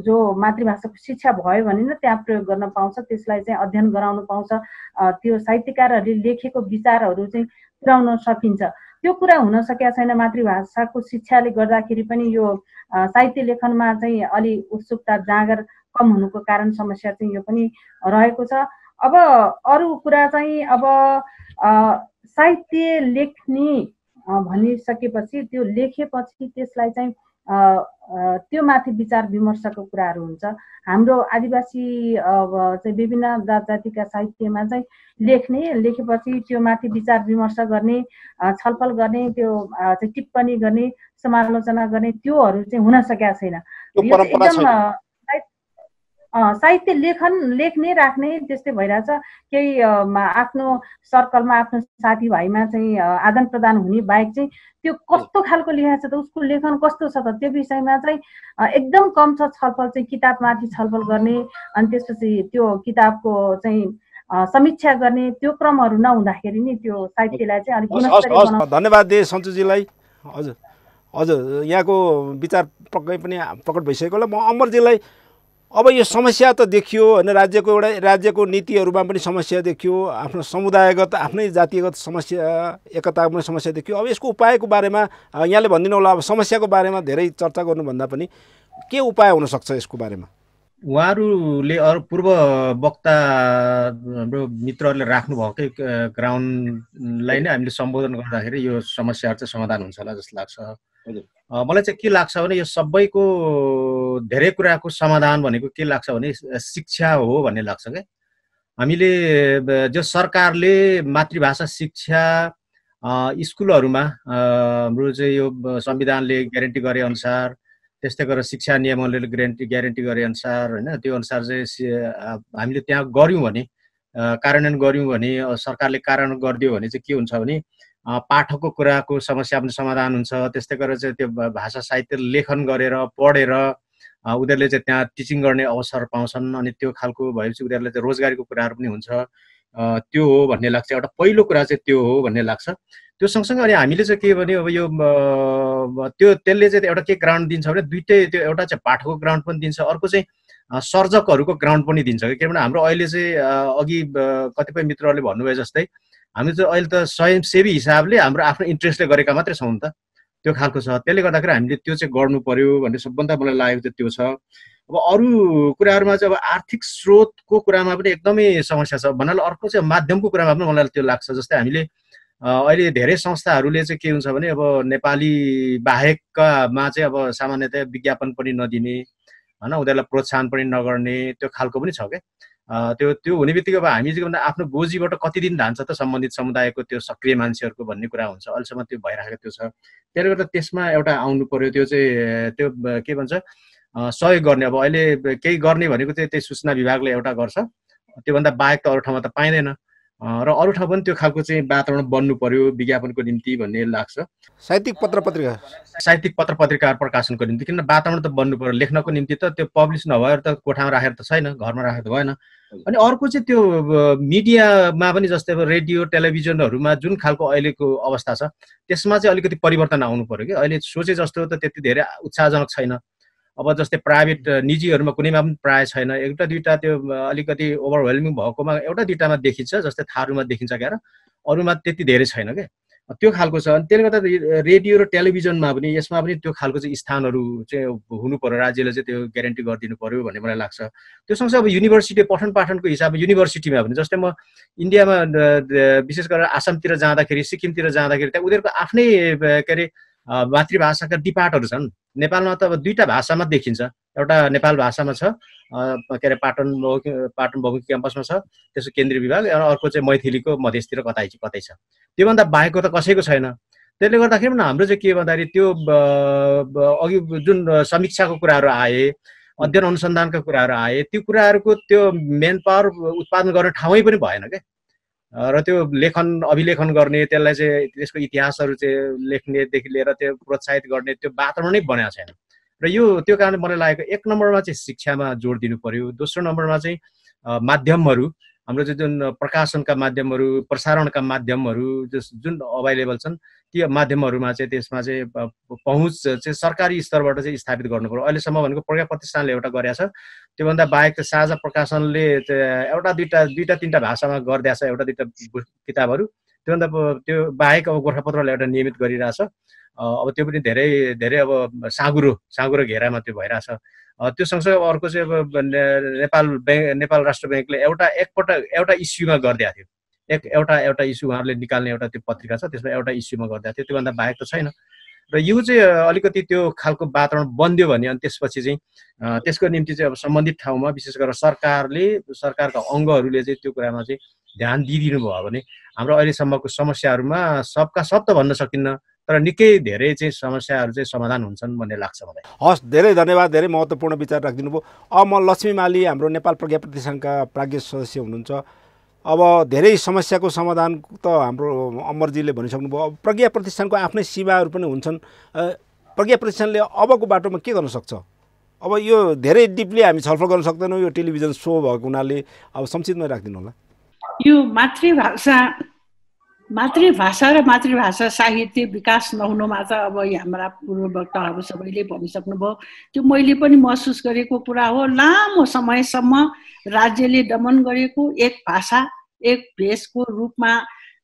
जो मातृभाषाको शिक्षा भयो भने न त्यहाँ प्रयोग गर्न पाउँछ, त्यसलाई चाहिँ अध्ययन गराउन पाउँछ, त्यो साहित्यकारहरूले लेखेको विचारहरू चाहिँ पुर्याउन सकिन्छ। त्यो कुरा हुन सकेका छैन। मातृभाषाको शिक्षाले गर्दाखेरि पनि यो साहित्य लेखनमा चाहिँ अलि उत्सुकता जाँगर कम हुनुको कारण समस्या चाहिँ यो पनि रहेको छ। अब अरू कुरा चाहिँ अब साहित्य लेख्ने भनिसकेपछि त्यो लेखेपछि त्यसलाई चाहिँ त्यो माथि विचार विमर्शको कुराहरू हुन्छ। हाम्रो आदिवासी चाहिँ विभिन्न जात जातिका साहित्यमा चाहिँ लेखेपछि त्यो माथि विचार विमर्श गर्ने, छलफल गर्ने, त्यो चाहिँ टिप्पणी गर्ने, समालोचना गर्ने त्योहरू चाहिँ हुन सकेका छैन। एकदम साहित्य लेख्ने राख्ने त्यस्तै भइरहेछ। केही आफ्नो सर्कलमा आफ्नो साथीभाइमा चाहिँ आदान प्रदान हुने बाहेक चाहिँ त्यो कस्तो खालको लेखेको छ त, उसको लेखन कस्तो छ त, त्यो विषयमा चाहिँ एकदम कम छ छलफल चाहिँ। किताबमाथि छलफल गर्ने अनि त्यसपछि त्यो किताबको चाहिँ समीक्षा गर्ने त्यो क्रमहरू नहुँदाखेरि नि त्यो साहित्यलाई चाहिँ अलिक गुणस्तरीय बनाउनु। धन्यवाद दिए सञ्जुजीलाई। हजुर हजुर, यहाँको विचार पक्कै पनि प्रकट भइसकेको होला। म अमरजीलाई अब यो समस्या त देखियो होइन, राज्यको नीतिहरूमा पनि समस्या देखियो, आफ्नो समुदायगत आफ्नै जातिगत समस्या एकतामा पनि समस्या देखियो। अब यसको उपायको बारेमा यहाँले भनिदिनु होला। अब समस्याको बारेमा धेरै चर्चा गर्नुभन्दा पनि के उपाय हुनसक्छ यसको बारेमा? उहाँहरूले अरू पूर्व वक्ता हाम्रो मित्रहरूले राख्नुभएकै ग्राउन्डलाई नै हामीले सम्बोधन गर्दाखेरि यो समस्याहरू चाहिँ समाधान हुन्छ होला जस्तो लाग्छ। मलाई चाहिँ के लाग्छ भने यो सबैको धेरै कुराको समाधान भनेको के लाग्छ भने शिक्षा हो भन्ने लाग्छ क्या। हामीले जो सरकारले मातृभाषा शिक्षा स्कुलहरूमा हाम्रो चाहिँ यो संविधानले ग्यारेन्टी गरे अनुसार, त्यस्तै गरेर शिक्षा नियमहरूले ग्यारेन्टी गरे अनुसार होइन, त्यो अनुसार चाहिँ हामीले त्यहाँ गऱ्यौँ भने, कार्यान्वयन गऱ्यौँ भने, सरकारले कार्यान्वयन गरिदियो भने चाहिँ के हुन्छ भने पाठकको कुराको समस्या पनि समाधान हुन्छ। त्यस्तै गरेर चाहिँ त्यो भाषा साहित्य लेखन गरेर पढेर उनीहरूले चाहिँ त्यहाँ टिचिङ गर्ने अवसर पाउँछन्, अनि त्यो खालको भएपछि उनीहरूलाई चाहिँ रोजगारीको कुराहरू पनि हुन्छ। त्यो हो भन्ने लाग्छ। एउटा पहिलो कुरा चाहिँ त्यो हो भन्ने लाग्छ। त्यो सँगसँगै अनि हामीले चाहिँ के भने अब यो त्यसले चाहिँ एउटा के ग्राउन्ड दिन्छ भने दुइटै, त्यो एउटा चाहिँ पाठकको ग्राउन्ड पनि दिन्छ, अर्को चाहिँ सर्जकहरूको ग्राउन्ड पनि दिन्छ। किनभने हाम्रो अहिले चाहिँ अघि कतिपय मित्रहरूले भन्नुभयो जस्तै हामी चाहिँ अहिले त स्वयंसेवी हिसाबले हाम्रो आफ्नो इन्ट्रेस्टले गरेका मात्रै छौँ नि त। त्यो खालको छ। त्यसले गर्दाखेरि हामीले त्यो चाहिँ गर्नु पर्यो भन्ने सबभन्दा मलाई लागेको चाहिँ त्यो छ। अब अरू कुराहरूमा चाहिँ अब आर्थिक स्रोतको कुरामा पनि एकदमै समस्या छ भन्नाले अर्को चाहिँ माध्यमको कुरामा पनि मलाई त्यो लाग्छ। जस्तै हामीले अहिले धेरै संस्थाहरूले चाहिँ के हुन्छ भने अब नेपाली बाहेकमा चाहिँ अब सामान्यतया विज्ञापन पनि नदिने होइन, उनीहरूलाई प्रोत्साहन पनि नगर्ने त्यो खालको पनि छ क्या। त्यो हुने बित्तिकै अब हामी चाहिँ आफ्नो गोजीबाट कति दिन धान्छ त सम्बन्धित समुदायको त्यो सक्रिय मान्छेहरूको भन्ने कुरा हुन्छ। अहिलेसम्म त्यो भइरहेको त्यो छ। त्यसले गर्दा त्यसमा एउटा आउनु पर्यो, त्यो चाहिँ त्यो के भन्छ सहयोग गर्ने। अब अहिले केही गर्ने भनेको चाहिँ त्यही सूचना विभागले एउटा गर्छ, त्योभन्दा बाहेक त अरू ठाउँमा त पाइँदैन र अरू ठाउँ पनि त्यो खालको चाहिँ वातावरण बन्नु पर्यो विज्ञापनको निम्ति भन्ने लाग्छ। साहित्यिक पत्र पत्रिका प्रकाशनको निम्ति किन वातावरण त बन्नु पर्यो लेख्नको निम्ति त त्यो पब्लिस नभएर त कोठामा राखेर त छैन, घरमा राखेर त भएन। अनि अर्को चाहिँ त्यो मिडियामा पनि जस्तै अब रेडियो टेलिभिजनहरूमा जुन खालको अहिलेको अवस्था छ त्यसमा चाहिँ अलिकति परिवर्तन आउनु पर्यो कि। अहिले सोचे जस्तो त त्यति धेरै उत्साहजनक छैन। अब जस्तै प्राइभेट निजीहरूमा कुनैमा पनि प्राय छैन, एउटा दुईवटा त्यो अलिकति ओभरवेल्मिङ भएकोमा एउटा दुईवटामा देखिन्छ, जस्तै थारूमा देखिन्छ क्या, अरूमा त्यति धेरै छैन क्या। त्यो खालको छ। अनि त्यसले गर्दा रेडियो र टेलिभिजनमा पनि यसमा पनि त्यो खालको चाहिँ स्थानहरू चाहिँ हुनु पर्यो, राज्यले चाहिँ त्यो ग्यारेन्टी गरिदिनु पर्यो भन्ने मलाई लाग्छ। त्यो सँगसँगै अब युनिभर्सिटी पठन पाठनको हिसाबमा युनिभर्सिटीमा पनि जस्तै म इन्डियामा विशेष गरेर आसामतिर जाँदाखेरि सिक्किमतिर जाँदाखेरि त्यहाँ उनीहरूको आफ्नै के अरे मातृभाषाका डिपार्टहरू छन्। नेपालमा त अब दुईवटा भाषामा देखिन्छ, एउटा नेपाल भाषामा छ के अरे पाटन बहुमुखी क्याम्पसमा छ त्यसको केन्द्रीय विभाग, अर्को चाहिँ मैथिलीको मधेसतिर कतै छ। त्योभन्दा बाहेकको त कसैको छैन। त्यसले गर्दाखेरि पनि हाम्रो चाहिँ के भन्दाखेरि त्यो अघि जुन समीक्षाको कुराहरू आए, अध्ययन अनुसन्धानका कुराहरू आए, त्यो कुराहरूको त्यो मेन पावर उत्पादन गर्ने ठाउँै पनि भएन क्या। र त्यो लेखन अभिलेखन गर्ने, त्यसलाई चाहिँ त्यसको इतिहासहरू चाहिँ लेख्नेदेखि लिएर त्यो प्रोत्साहित गर्ने त्यो वातावरणै बनाएको छैन। र त्यो कारणले मलाई लागेको एक नम्बरमा चाहिँ शिक्षामा जोड दिनु पर्यो, दोस्रो नम्बरमा चाहिँ माध्यमहरू हाम्रो चाहिँ जुन प्रकाशनका माध्यमहरू प्रसारणका माध्यमहरू जुन अभाइलेबल छन् ती माध्यमहरूमा चाहिँ त्यसमा चाहिँ पहुँच चाहिँ सरकारी स्तरबाट चाहिँ स्थापित गर्नु पर्यो। अहिलेसम्म भनेको प्रज्ञा प्रतिष्ठानले एउटा गरेको छ, त्योभन्दा बाहेक त साझा प्रकाशनले एउटा दुईवटा तिनवटा भाषामा गरिदिएको छ एउटा दुईवटा किताबहरू। त्योभन्दा त्यो बाहेक अब गोर्खापत्रले एउटा नियमित गरिरहेछ। अब त्यो पनि धेरै धेरै अब साँगुरो घेरामा त्यो भइरहेछ। त्यो सँगसँगै अर्को चाहिँ अब नेपाल राष्ट्र ब्याङ्कले एउटा इस्युमा गरिदिएको थियो, एउटा इस्यु उहाँहरूले निकाल्ने एउटा त्यो पत्रिका छ, त्यसमा एउटा इस्युमा गरिदिएको थियो, त्योभन्दा बाहेक त छैन। र यो चाहिँ अलिकति त्यो खालको वातावरण बन्दियो भने अनि त्यसपछि चाहिँ त्यसको निम्ति चाहिँ अब सम्बन्धित ठाउँमा विशेष गरेर सरकारका अङ्गहरूले चाहिँ त्यो कुरामा चाहिँ ध्यान दिइदिनु भयो भने हाम्रो अहिलेसम्मको समस्याहरूमा सबका सब त भन्न सकिन्न, तर निकै धेरै चाहिँ समस्याहरू चाहिँ समाधान हुन्छन् भन्ने लाग्छ मलाई। हस्, धेरै धन्यवाद, धेरै महत्त्वपूर्ण विचार राखिदिनु भयो। अब म लक्ष्मी माली हाम्रो नेपाल प्रज्ञा प्रतिष्ठानका प्राज्ञ सदस्य हुनुहुन्छ। अब धेरै समस्याको समाधान त हाम्रो अमरजीले भनिसक्नुभयो। अब प्रज्ञा प्रतिष्ठानको आफ्नै सीमाहरू पनि हुन्छन्। प्रज्ञा प्रतिष्ठानले अबको बाटोमा के गर्न सक्छ? अब यो धेरै डिपली हामी छलफल गर्न सक्दैनौँ, यो टेलिभिजन सो भएको हुनाले अब संक्षिप्तमै राखिदिनु होला। यो मातृभाषा र मातृभाषा साहित्य विकास नहुनुमा त अब हाम्रा पूर्व वक्ताहरू सबैले भनिसक्नुभयो। त्यो मैले पनि महसुस गरेको कुरा हो। लामो समयसम्म राज्यले दमन गरेको एक भाषा एक भेषको रूपमा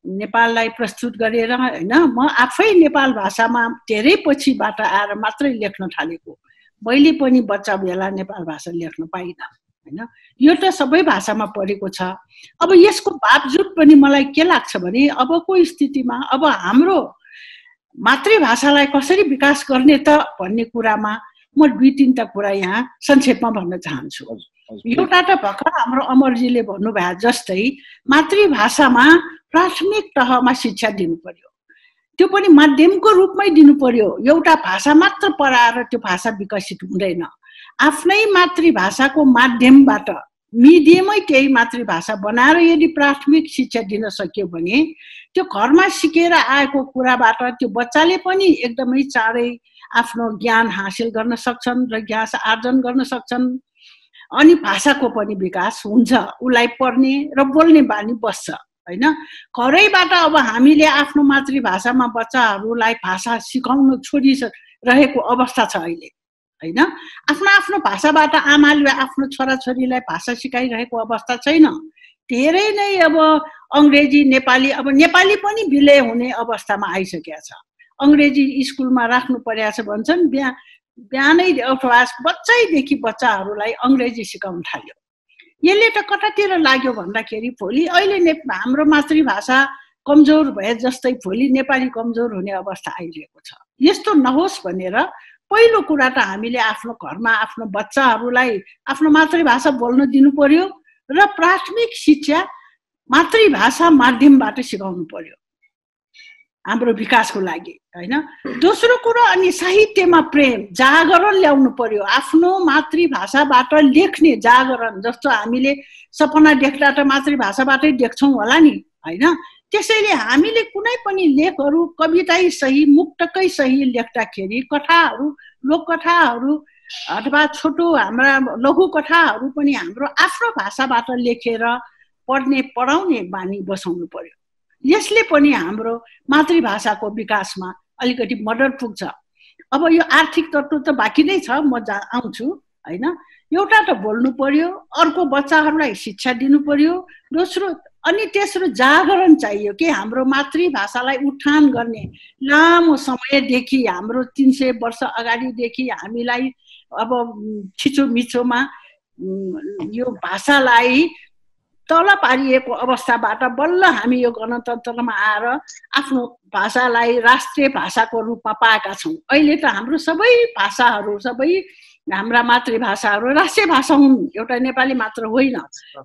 नेपाललाई प्रस्तुत गरेर होइन, म आफै नेपाल भाषामा धेरै पछिबाट आएर मात्रै लेख्न थालेको। मैले पनि बच्चा बेला नेपाल भाषा लेख्न पाइनँ होइन, यो त सबै भाषामा पढेको छ। अब यसको बावजुद पनि मलाई के लाग्छ भने अबको स्थितिमा अब हाम्रो मातृभाषालाई कसरी विकास गर्ने त भन्ने कुरामा म दुई तीनटा कुरा यहाँ संक्षेपमा भन्न चाहन्छु। एउटा त भर्खर हाम्रो अमरजीले भन्नुभयो जस्तै मातृभाषामा प्राथमिक तहमा शिक्षा दिनु पर्यो, त्यो पनि माध्यमको रूपमै दिनु पर्यो। एउटा भाषा मात्र पढाएर त्यो भाषा विकसित हुँदैन। आफ्नै मातृभाषाको माध्यमबाट मिडियमै त्यही मातृभाषा बनाएर यदि प्राथमिक शिक्षा दिन सक्यो भने त्यो घरमा सिकेर आएको कुराबाट त्यो बच्चाले पनि एकदमै चाँडै आफ्नो ज्ञान हासिल गर्न सक्छन् र ज्ञान आर्जन गर्न सक्छन्। अनि भाषाको पनि विकास हुन्छ, उसलाई पढ्ने र बोल्ने बानी बस्छ होइन। घरैबाट अब हामीले आफ्नो मातृभाषामा बच्चाहरूलाई भाषा सिकाउन छोडिरहेको अवस्था छ अहिले होइन। आफ्नो आफ्नो भाषाबाट आमाले आफ्नो छोराछोरीलाई भाषा सिकाइरहेको अवस्था छैन। धेरै नै अब अङ्ग्रेजी नेपाली, अब नेपाली पनि विलय हुने अवस्थामा आइसकेको छ। अङ्ग्रेजी स्कुलमा राख्नु परेको छ भन्छन्। बिहानै अथवा बच्चैदेखि बच्चाहरूलाई अङ्ग्रेजी सिकाउन थाल्यो। यसले त कतातिर लाग्यो भन्दाखेरि भोलि अहिले हाम्रो मातृभाषा कमजोर भए जस्तै भोलि नेपाली कमजोर हुने अवस्था आइरहेको छ। यस्तो नहोस् भनेर पहिलो कुरा त हामीले आफ्नो घरमा आफ्नो बच्चाहरूलाई आफ्नो मातृभाषा बोल्न दिनु पर्यो र प्राथमिक शिक्षा मातृभाषा माध्यमबाट सिकाउनु पर्यो हाम्रो विकासको लागि, हैन? दोस्रो कुरो अनि साहित्यमा प्रेम जागरण ल्याउनु पर्यो। आफ्नो मातृभाषाबाट लेख्ने जागरण, जस्तो हामीले सपना देख्दा त मातृभाषाबाटै देख्छौँ होला नि, हैन? त्यसैले हामीले कुनै पनि लेखहरू कवितै सही मुक्तकै सही लेख्दाखेरि कथाहरू लोककथाहरू अथवा छोटो हाम्रा लघु कथाहरू पनि हाम्रो आफ्नो भाषाबाट लेखेर पढ्ने पढाउने बानी बसाउनु पर्यो। यसले पनि हाम्रो मातृभाषाको विकासमा अलिकति मद्दत पुग्छ। अब यो आर्थिक तत्त्व त बाँकी नै छ, म आउँछु, हैन? एउटा त बोल्नु पर्यो, अर्को बच्चाहरूलाई शिक्षा दिनु पर्यो, दोस्रो अनि तेस्रो जागरण चाहियो कि हाम्रो मातृभाषालाई उठान गर्ने। लामो समयदेखि हाम्रो 300 वर्ष अगाडिदेखि हामीलाई अब छिचोमिचोमा यो भाषालाई तल पारिएको अवस्थाबाट बल्ल हामी यो गणतन्त्रमा आएर आफ्नो भाषालाई राष्ट्रिय भाषाको रूपमा पाएका छौँ। अहिले त हाम्रो सबै भाषाहरू, सबै हाम्रा मातृभाषाहरू राष्ट्रिय भाषा हुन्, एउटा नेपाली मात्र होइन।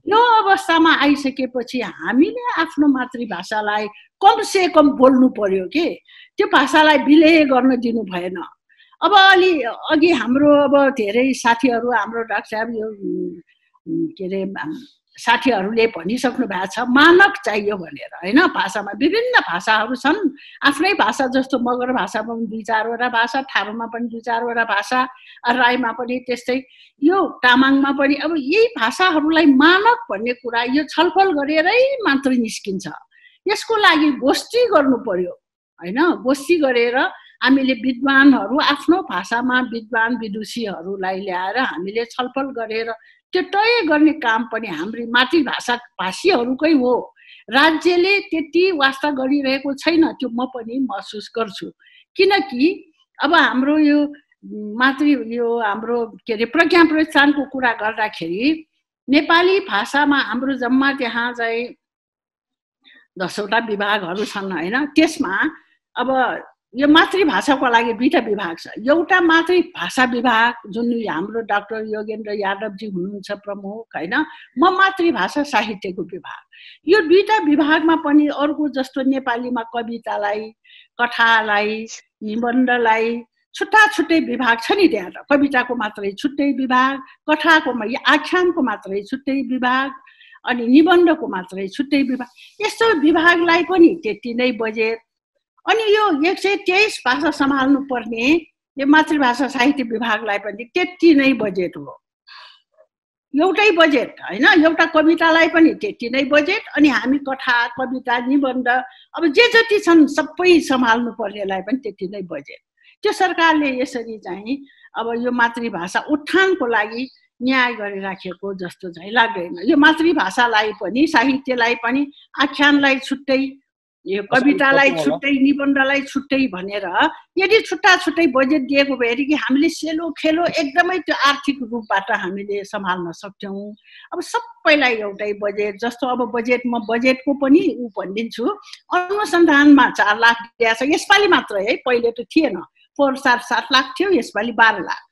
यो अवस्थामा आइसकेपछि हामीले आफ्नो मातृभाषालाई कमसे कम बोल्नु पर्यो के, त्यो भाषालाई विलय गर्न दिनु भएन। अब अघि हाम्रो अब धेरै साथीहरू, हाम्रो डाक्टर साहब यो के अरे साथीहरूले भनिसक्नु भएको छ मानक चाहियो भनेर, हैन? भाषामा विभिन्न भाषाहरू छन्, आफ्नै भाषा जस्तो मगर भाषामा पनि 2-4वटा भाषा, थारूमा पनि 2-4वटा भाषा, राईमा पनि त्यस्तै, यो तामाङमा पनि। अब यही भाषाहरूलाई मानक भन्ने कुरा यो छलफल गरेरै मात्र निस्किन्छ। यसको लागि गोष्ठी गर्नु पर्यो, हैन? गोष्ठी गरेर हामीले विद्वानहरू आफ्नो भाषामा विद्वान विदुषीहरूलाई ल्याएर हामीले छलफल गरेर त्यो तय गर्ने काम पनि हाम्रो मातृभाषा भाषीहरूकै हो। राज्यले त्यति वास्ता गरिरहेको छैन, त्यो म पनि महसुस गर्छु। किनकि अब हाम्रो यो हाम्रो के अरे प्रज्ञा प्रतिष्ठानको कुरा गर्दाखेरि नेपाली भाषामा हाम्रो जम्मा त्यहाँ चाहिँ 10वटा विभागहरू छन्, हैन? त्यसमा अब यो मातृभाषाको लागि 2टा विभाग छ। एउटा मातृभाषा विभाग जुन हाम्रो डाक्टर योगेन्द्र यादवजी हुनुहुन्छ प्रमुख, हैन? म मातृभाषा साहित्यको विभाग। यो 2टा विभागमा पनि अर्को जस्तो नेपालीमा कवितालाई, कथालाई, निबन्धलाई छुट्टा छुट्टै विभाग छ नि। त्यहाँ त कविताको मात्रै छुट्टै विभाग, कथाको आख्यानको मात्रै छुट्टै विभाग, अनि निबन्धको मात्रै छुट्टै विभाग। यस्तो विभागलाई पनि त्यति नै बजेट, अनि यो 123 भाषा सम्हाल्नु पर्ने यो मातृभाषा साहित्य विभागलाई पनि त्यति नै बजेट हो। एउटै बजेट, हैन? एउटा कवितालाई पनि त्यति नै बजेट, अनि हामी कथा कविता निबन्ध अब जे जति छन् सबै सम्हाल्नु पर्नेलाई पनि त्यति नै बजेट। त्यो सरकारले यसरी चाहिँ अब यो मातृभाषा उत्थानको लागि न्याय गरिराखेको जस्तो चाहिँ लाग्दैन। यो मातृभाषालाई पनि साहित्यलाई पनि आख्यानलाई छुट्टै, यो कवितालाई छुट्टै, निबन्धलाई छुट्टै भनेर यदि छुट्टा छुट्टै बजेट दिएको भएदेखि हामीले सेलो खेलो एकदमै त्यो आर्थिक रूपबाट हामीले सम्हाल्न सक्थ्यौँ। अब सबैलाई एउटै बजेट जस्तो, अब बजेट म बजेटको पनि भनिदिन्छु। अनुसन्धानमा 4 लाख दिएको छ यसपालि मात्र है, पहिले त थिएन। 4-7 लाख थियो, यसपालि 12 लाख।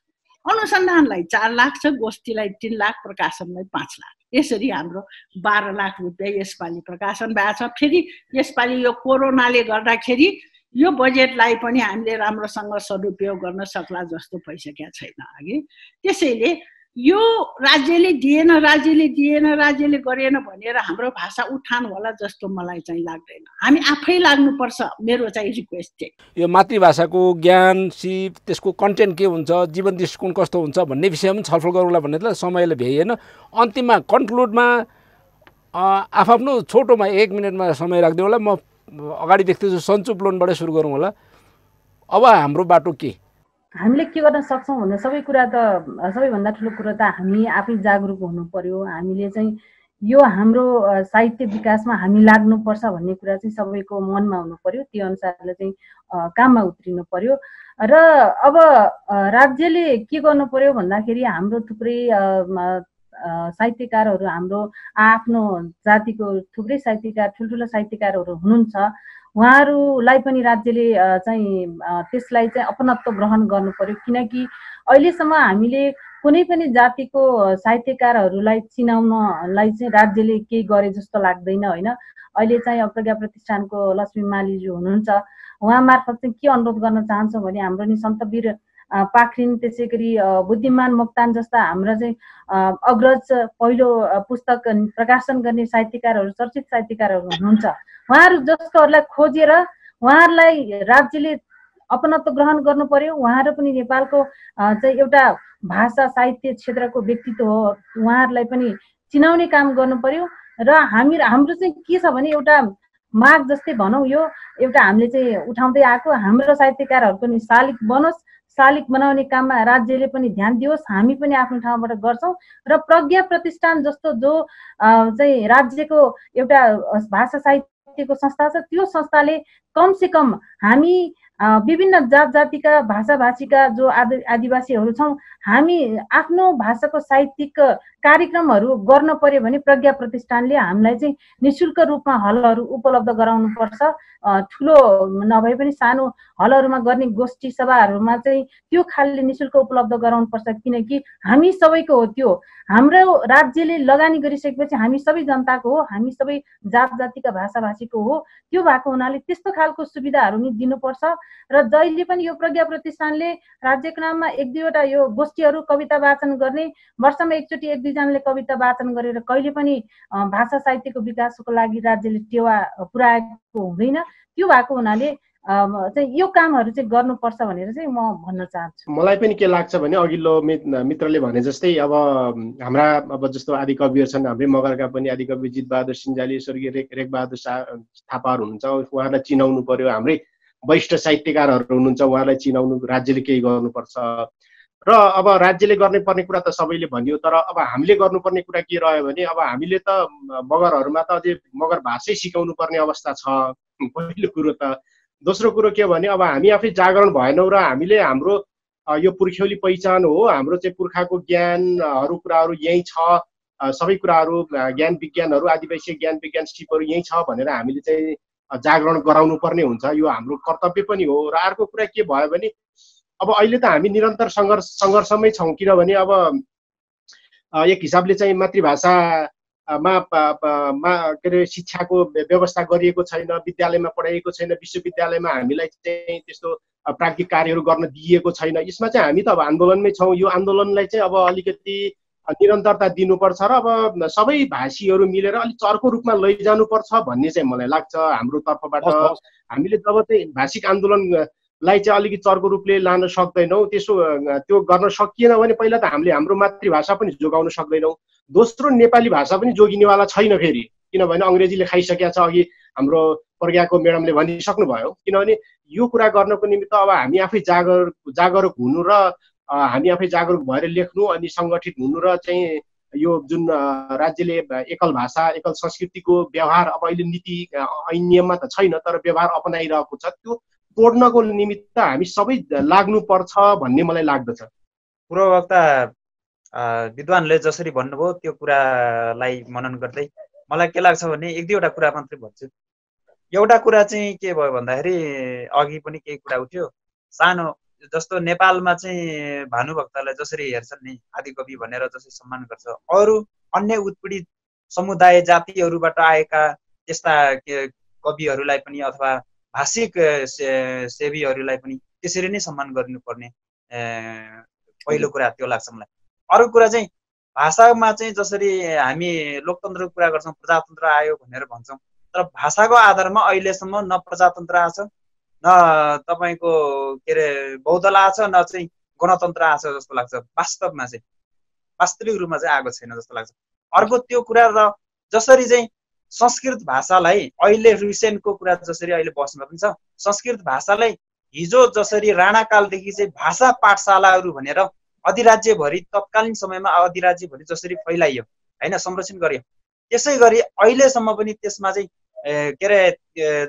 अनुसन्धानलाई 4 लाख छ, गोष्ठीलाई 3 लाख, प्रकाशनलाई 5 लाख। यसरी हाम्रो 12 लाख रुपियाँ यसपालि प्रकाशन भएको छ। फेरि यसपालि यो कोरोनाले गर्दाखेरि यो बजेटलाई पनि हामीले राम्रोसँग सदुपयोग गर्न सक्ला जस्तो भइसकेको छैन अघि। त्यसैले यो राज्यले दिएन, राज्यले गरेन भनेर हाम्रो भाषा उठान होला जस्तो मलाई चाहिँ लाग्दैन। हामी आफै लाग्नुपर्छ, मेरो चाहिँ रिक्वेस्ट चाहिँ। यो मातृभाषाको ज्ञान सिप, त्यसको कन्टेन्ट के हुन्छ, जीवन दृष्टिकोण कस्तो हुन्छ भन्ने विषयमा पनि छलफल गरौँला भन्ने त समयले भ्याइएन। अन्तिममा कन्क्लुडमा आफ्नो छोटोमा 1 मिनटमा समय राख्दिउँ होला। म अगाडि देख्दैछु सन्चु प्लोनबाट सुरु गरौँ होला। अब हाम्रो बाटो के? हामीले के गर्न सक्छौँ भन्ने सबै कुरा त सबैभन्दा ठुलो कुरा त हामी आफै जागरुक हुनु पर्यो। हामीले चाहिँ यो हाम्रो साहित्य विकासमा हामी लाग्नुपर्छ भन्ने कुरा चाहिँ सबैको मनमा हुनु पर्यो। त्यो अनुसारले चाहिँ काममा उत्रिनु पर्यो। र अब राज्यले के गर्नु पर्यो भन्दाखेरि हाम्रो थुप्रै साहित्यकारहरू, हाम्रो आफ्नो जातिको थुप्रै साहित्यकार, ठुल्ठुलो साहित्यकारहरू हुनुहुन्छ। उहाँहरूलाई पनि राज्यले चाहिँ त्यसलाई चाहिँ अपनत्व ग्रहण गर्नु पर्यो। किनकि अहिलेसम्म हामीले कुनै पनि जातिको साहित्यकारहरूलाई चिनाउनलाई चाहिँ राज्यले केही गरे जस्तो लाग्दैन होइन। अहिले चाहिँ प्रज्ञा प्रतिष्ठानको लक्ष्मी मालीज्यू हुनुहुन्छ, उहाँ मार्फत चाहिँ के अनुरोध गर्न चाहन्छौँ भने हाम्रो नि सन्तवीर पाखरिन, त्यसै गरी बुद्धिमान मोक्तान जस्ता हाम्रा चाहिँ अग्रज पहिलो पुस्तक प्रकाशन गर्ने साहित्यकारहरू, चर्चित साहित्यकारहरू हुनुहुन्छ। उहाँहरू जस्तोहरूलाई खोजेर उहाँहरूलाई राज्यले अपनत्व ग्रहण गर्नु पर्यो। उहाँहरू पनि नेपालको चाहिँ एउटा भाषा साहित्य क्षेत्रको व्यक्तित्व हो, उहाँहरूलाई पनि चिनाउने काम गर्नु पर्यो। र हाम्रो चाहिँ के छ भने एउटा माग जस्तै भनौँ, यो एउटा हामीले चाहिँ उठाउँदै आएको हाम्रो साहित्यकारहरूको नि शालिक बनोस्, शालिक बनाउने काममा राज्यले पनि ध्यान दियोस्, हामी पनि आफ्नो ठाउँबाट गर्छौँ। र प्रज्ञा प्रतिष्ठान जस्तो जो चाहिँ राज्यको एउटा भाषा साहित्यको संस्था छ, त्यो संस्थाले कमसे कम हामी विभिन्न जात जातिका भाषा भाषीका जो आदिवासीहरू छौँ, हामी आफ्नो भाषाको साहित्यिक कार्यक्रमहरू गर्न पर्यो भने प्रज्ञा प्रतिष्ठानले हामीलाई चाहिँ निःशुल्क रूपमा हलहरू उपलब्ध गराउनुपर्छ। ठुलो नभए पनि सानो हलहरूमा गर्ने गोष्ठी सभाहरूमा चाहिँ त्यो खालले निःशुल्क उपलब्ध गराउनुपर्छ। किनकि हामी सबैको हो त्यो। हाम्रो राज्यले लगानी गरिसकेपछि हामी सबै जनताको हो, हामी सबै जात जातिका भाषा भाषीको हो। त्यो भएको हुनाले त्यस्तो खालको सुविधाहरू नि दिनुपर्छ। र जहिले पनि यो प्रज्ञा प्रतिष्ठानले राज्यको नाममा 1-2वटा यो गोष्ठीहरू कविता वाचन गर्ने, वर्षमा एकचोटि 1-2जनाले कविता वाचन गरेर कहिले पनि भाषा साहित्यको विकासको लागि राज्यले टेवा पुर्याएको हुँदैन। त्यो भएको हुनाले चाहिँ यो कामहरू चाहिँ गर्नुपर्छ भनेर चाहिँ म भन्न चाहन्छु। मलाई पनि के लाग्छ भने अघिल्लो मित्रले भने जस्तै अब हाम्रा अब जस्तो आदि कविहरू छन्, हाम्रै मगरका पनि आदि कवि जितबहादुर सिन्जाली, स्वर्गीय रेखबहादुर थापाहरू हुनुहुन्छ, उहाँहरूलाई चिनाउनु पर्यो। हाम्रै वरिष्ठ साहित्यकारहरू हुनुहुन्छ, उहाँलाई चिनाउनु राज्यले केही गर्नुपर्छ। र अब राज्यले गर्ने पर्ने कुरा त सबैले भनियो, तर अब हामीले गर्नुपर्ने कुरा के रह्यो भने अब हामीले त मगरहरूमा त अझै मगर भाषै सिकाउनु पर्ने अवस्था छ, पहिलो कुरो त। दोस्रो कुरो के भने अब हामी आफै जागरण भएनौँ र हामीले हाम्रो यो पुर्ख्यौली पहिचान हो, हाम्रो चाहिँ पुर्खाको ज्ञानहरू कुराहरू यहीँ छ, सबै कुराहरू ज्ञान विज्ञानहरू आदिवासी ज्ञान विज्ञान सिपहरू यहीँ छ भनेर हामीले चाहिँ जागरण गराउनु पर्ने हुन्छ। यो हाम्रो कर्तव्य पनि हो। र अर्को कुरा के भयो भने अब अहिले त हामी निरन्तर सङ्घर्षमै छौँ। किनभने अब एक हिसाबले चाहिँ मातृभाषामा के अरे शिक्षाको व्यवस्था गरिएको छैन, विद्यालयमा पढाइएको छैन, विश्वविद्यालयमा हामीलाई चाहिँ त्यस्तो प्राज्ञिक कार्यहरू गर्न दिइएको छैन। यसमा चाहिँ हामी त अब आन्दोलनमै छौँ। यो आन्दोलनलाई चाहिँ अब अलिकति निरन्तरता दिनुपर्छ र अब सबै भाषीहरू मिलेर अलिक चर्को रूपमा लैजानुपर्छ भन्ने चाहिँ मलाई लाग्छ हाम्रो तर्फबाट। हामीले जब चाहिँ भाषिक आन्दोलनलाई चाहिँ अलिकति चर्को रूपले लान सक्दैनौँ, त्यो गर्न सकिएन भने पहिला त हामीले हाम्रो मातृभाषा पनि जोगाउन सक्दैनौँ। दोस्रो नेपाली भाषा पनि जोगिनेवाला छैन फेरि, किनभने अङ्ग्रेजीले खाइसकेको छ। अघि हाम्रो प्रज्ञाको म्याडमले भनिसक्नुभयो। किनभने यो कुरा गर्नको निमित्त अब हामी आफै जागरुक हुनु र हामी आफै जागरुक भएर लेख्नु अनि सङ्गठित हुनु र चाहिँ यो जुन राज्यले एकल भाषा एकल संस्कृतिको व्यवहार अब अहिले नीति ऐन नियममा त छैन, तर व्यवहार अपनाइरहेको छ, त्यो तोड्नको निमित्त हामी सबै लाग्नुपर्छ भन्ने मलाई लाग्दछ। पूर्ववक्ता विद्वानले जसरी भन्नुभयो त्यो कुरालाई मनन गर्दै मलाई के लाग्छ भने 1-2वटा कुरा मात्रै भन्छु। एउटा कुरा चाहिँ के भयो भन्दाखेरि अघि पनि केही कुरा उठ्यो, सानो जस्तो नेपालमा चाहिँ भानुभक्तलाई जसरी हेर्छन् नि आदिकवि भनेर जसरी सम्मान गर्छ, अरू अन्य उत्पीडित समुदाय जातिहरूबाट आएका त्यस्ता कविहरूलाई पनि अथवा भाषिक सेवीहरूलाई पनि त्यसरी नै सम्मान गर्नुपर्ने पहिलो कुरा त्यो लाग्छ मलाई। अर्को कुरा चाहिँ भाषामा चाहिँ जसरी हामी लोकतन्त्रको कुरा गर्छौँ, प्रजातन्त्र आयो भनेर भन्छौँ, तर भाषाको आधारमा अहिलेसम्म न प्रजातन्त्र आछ, न तपाईँको के अरे बहुदल आछ, न चाहिँ गणतन्त्र आछ जस्तो लाग्छ। वास्तवमा चाहिँ वास्तविक रूपमा चाहिँ आएको छैन जस्तो लाग्छ। अर्को त्यो कुरा र जसरी चाहिँ संस्कृत भाषालाई अहिले रिसेन्टको कुरा जसरी अहिले बसमा पनि छ, संस्कृत भाषालाई हिजो जसरी राणाकालदेखि चाहिँ भाषा पाठशालाहरू भनेर अधिराज्यभरि तत्कालीन समयमा अधिराज्यभरि जसरी फैलाइयो होइन, संरक्षण गरियो, त्यसै गरी अहिलेसम्म पनि त्यसमा चाहिँ के अरे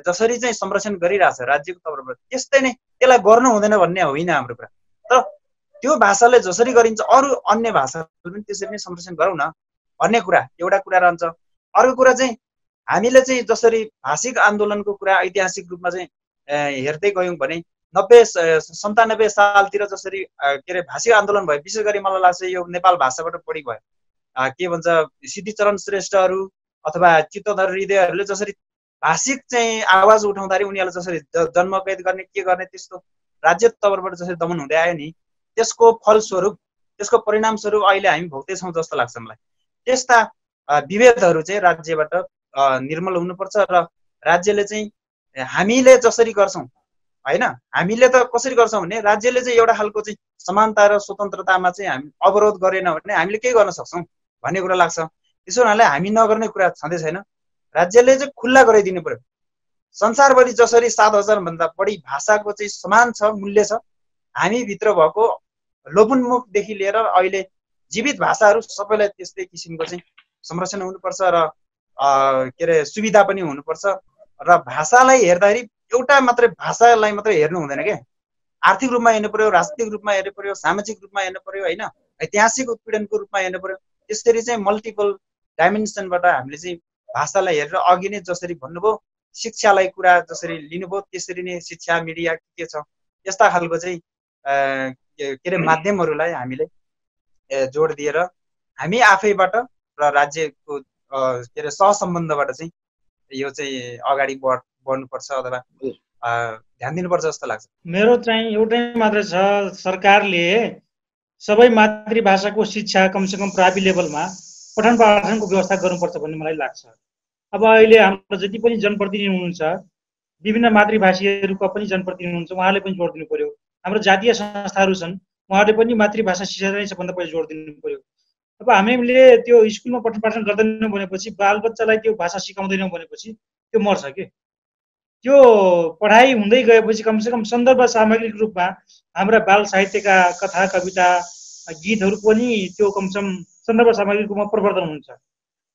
जसरी चाहिँ संरक्षण गरिरहेछ राज्यको तर्फबाट त्यस्तै नै त्यसलाई गर्नु हुँदैन भन्ने होइन हाम्रो कुरा। तर त्यो भाषाले जसरी गरिन्छ अरू अन्य भाषाले पनि त्यसरी नै संरक्षण गरौँ न भन्ने कुरा एउटा कुरा रहन्छ। अर्को कुरा चाहिँ हामीले चाहिँ जसरी भाषिक आन्दोलनको कुरा ऐतिहासिक रूपमा चाहिँ हेर्दै गयौँ भने 97 सालतिर जसरी के अरे भाषिक आन्दोलन भयो, विशेष गरी मलाई लाग्छ यो नेपाल भाषाबाट बढी भयो। के भन्छ सिद्धिचरण श्रेष्ठहरू अथवा चित्तधर हृदयहरूले जसरी भाषिक चाहिँ आवाज उठाउँदाखेरि उनीहरूले जसरी जन्मकैद गर्ने के गर्ने त्यस्तो राज्य तर्फबाट जसरी दमन हुँदै आयो नि, त्यसको फलस्वरूप त्यसको परिणामस्वरूप अहिले हामी भोग्दैछौँ जस्तो लाग्छ मलाई। त्यस्ता विभेदहरू चाहिँ राज्यबाट निर्मूल हुनुपर्छ र राज्यले चाहिँ हामीले जसरी गर्छौँ होइन, हामीले त कसरी गर्छौँ भने राज्यले चाहिँ एउटा खालको चाहिँ समानता र स्वतन्त्रतामा चाहिँ हामी अवरोध गरेन भने हामीले के गर्न सक्छौँ भन्ने कुरा लाग्छ। त्यसो हुनाले हामी नगर्ने कुरा छँदै छैन। राज्यले चाहिँ खुल्ला गराइदिनु पर्यो। संसारभरि जसरी 7000 भन्दा बढी भाषाको चाहिँ समान छ, मूल्य छ, हामीभित्र भएको लोपोन्मुखदेखि लिएर अहिले जीवित भाषाहरू सबैलाई त्यस्तै किसिमको चाहिँ संरक्षण हुनुपर्छ र के अरे सुविधा पनि हुनुपर्छ। र भाषालाई हेर्दाखेरि एउटा मात्रै भाषालाई मात्रै हेर्नु हुँदैन क्या, आर्थिक रूपमा हेर्नु पर्यो, राजनीतिक रूपमा हेर्नु पर्यो, सामाजिक रूपमा हेर्नु पर्यो होइन, ऐतिहासिक उत्पीडनको रूपमा हेर्नु पर्यो। त्यसरी चाहिँ मल्टिपल डाइमेन्सनबाट हामीले चाहिँ भाषालाई हेरेर अघि नै जसरी भन्नुभयो शिक्षालाई कुरा जसरी लिनुभयो त्यसरी नै शिक्षा मिडिया के छ यस्ता खालको चाहिँ के अरे माध्यमहरूलाई हामीले जोड दिएर हामी आफैबाट र राज्यको के अरे सहसम्बन्धबाट चाहिँ यो चाहिँ अगाडि बढ्नुपर्छ अथवा ध्यान दिनुपर्छ जस्तो लाग्छ। मेरो चाहिँ एउटै मात्रै छ, सरकारले सबै मातृभाषाको शिक्षा कमसेकम प्राइमेरी लेभलमा पठन पाठनको व्यवस्था गर्नुपर्छ भन्ने मलाई लाग्छ। अब अहिले हाम्रो जति पनि जनप्रतिनिधि हुनुहुन्छ, विभिन्न मातृभाषीहरूका पनि जनप्रतिनिधि हुनुहुन्छ, उहाँले पनि जोड दिनु पर्यो। हाम्रो जातीय संस्थाहरू छन्, उहाँहरूले पनि मातृभाषा शिक्षा नै सबभन्दा पहिला जोड दिनु पर्यो। अब हामीले त्यो स्कुलमा पठन पाठन गर्दैनौँ भनेपछि, बालबच्चालाई त्यो भाषा सिकाउँदैनौँ भनेपछि त्यो मर्छ के। त्यो पढाइ हुँदै गएपछि कमसेकम सन्दर्भ सामग्रिक रूपमा हाम्रा बाल साहित्यका कथा कविता गीतहरू पनि त्यो कमसेकम सन्दर्भ सामग्रिक रूपमा प्रवर्धन हुन्छ।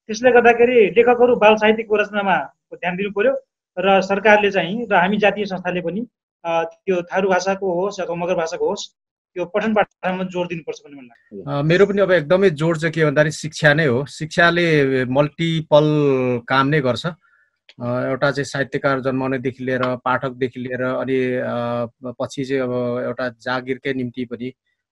त्यसले गर्दाखेरि लेखकहरू बाल साहित्यको रचनामा ध्यान दिनु पर्यो र सरकारले चाहिँ र हामी जातीय संस्थाले पनि त्यो थारू भाषाको होस् अथवा मगर भाषाको होस् त्यो पठन पाठनमा जोड दिनुपर्छ भन्ने मलाई लाग्छ। मेरो पनि अब एकदमै जोड चाहिँ के भन्दाखेरि शिक्षा नै हो। शिक्षाले मल्टिपल काम नै गर्छ। एउटा चाहिँ साहित्यकार जन्माउनेदेखि लिएर पाठकदेखि लिएर अनि पछि चाहिँ अब एउटा जागिरकै निम्ति पनि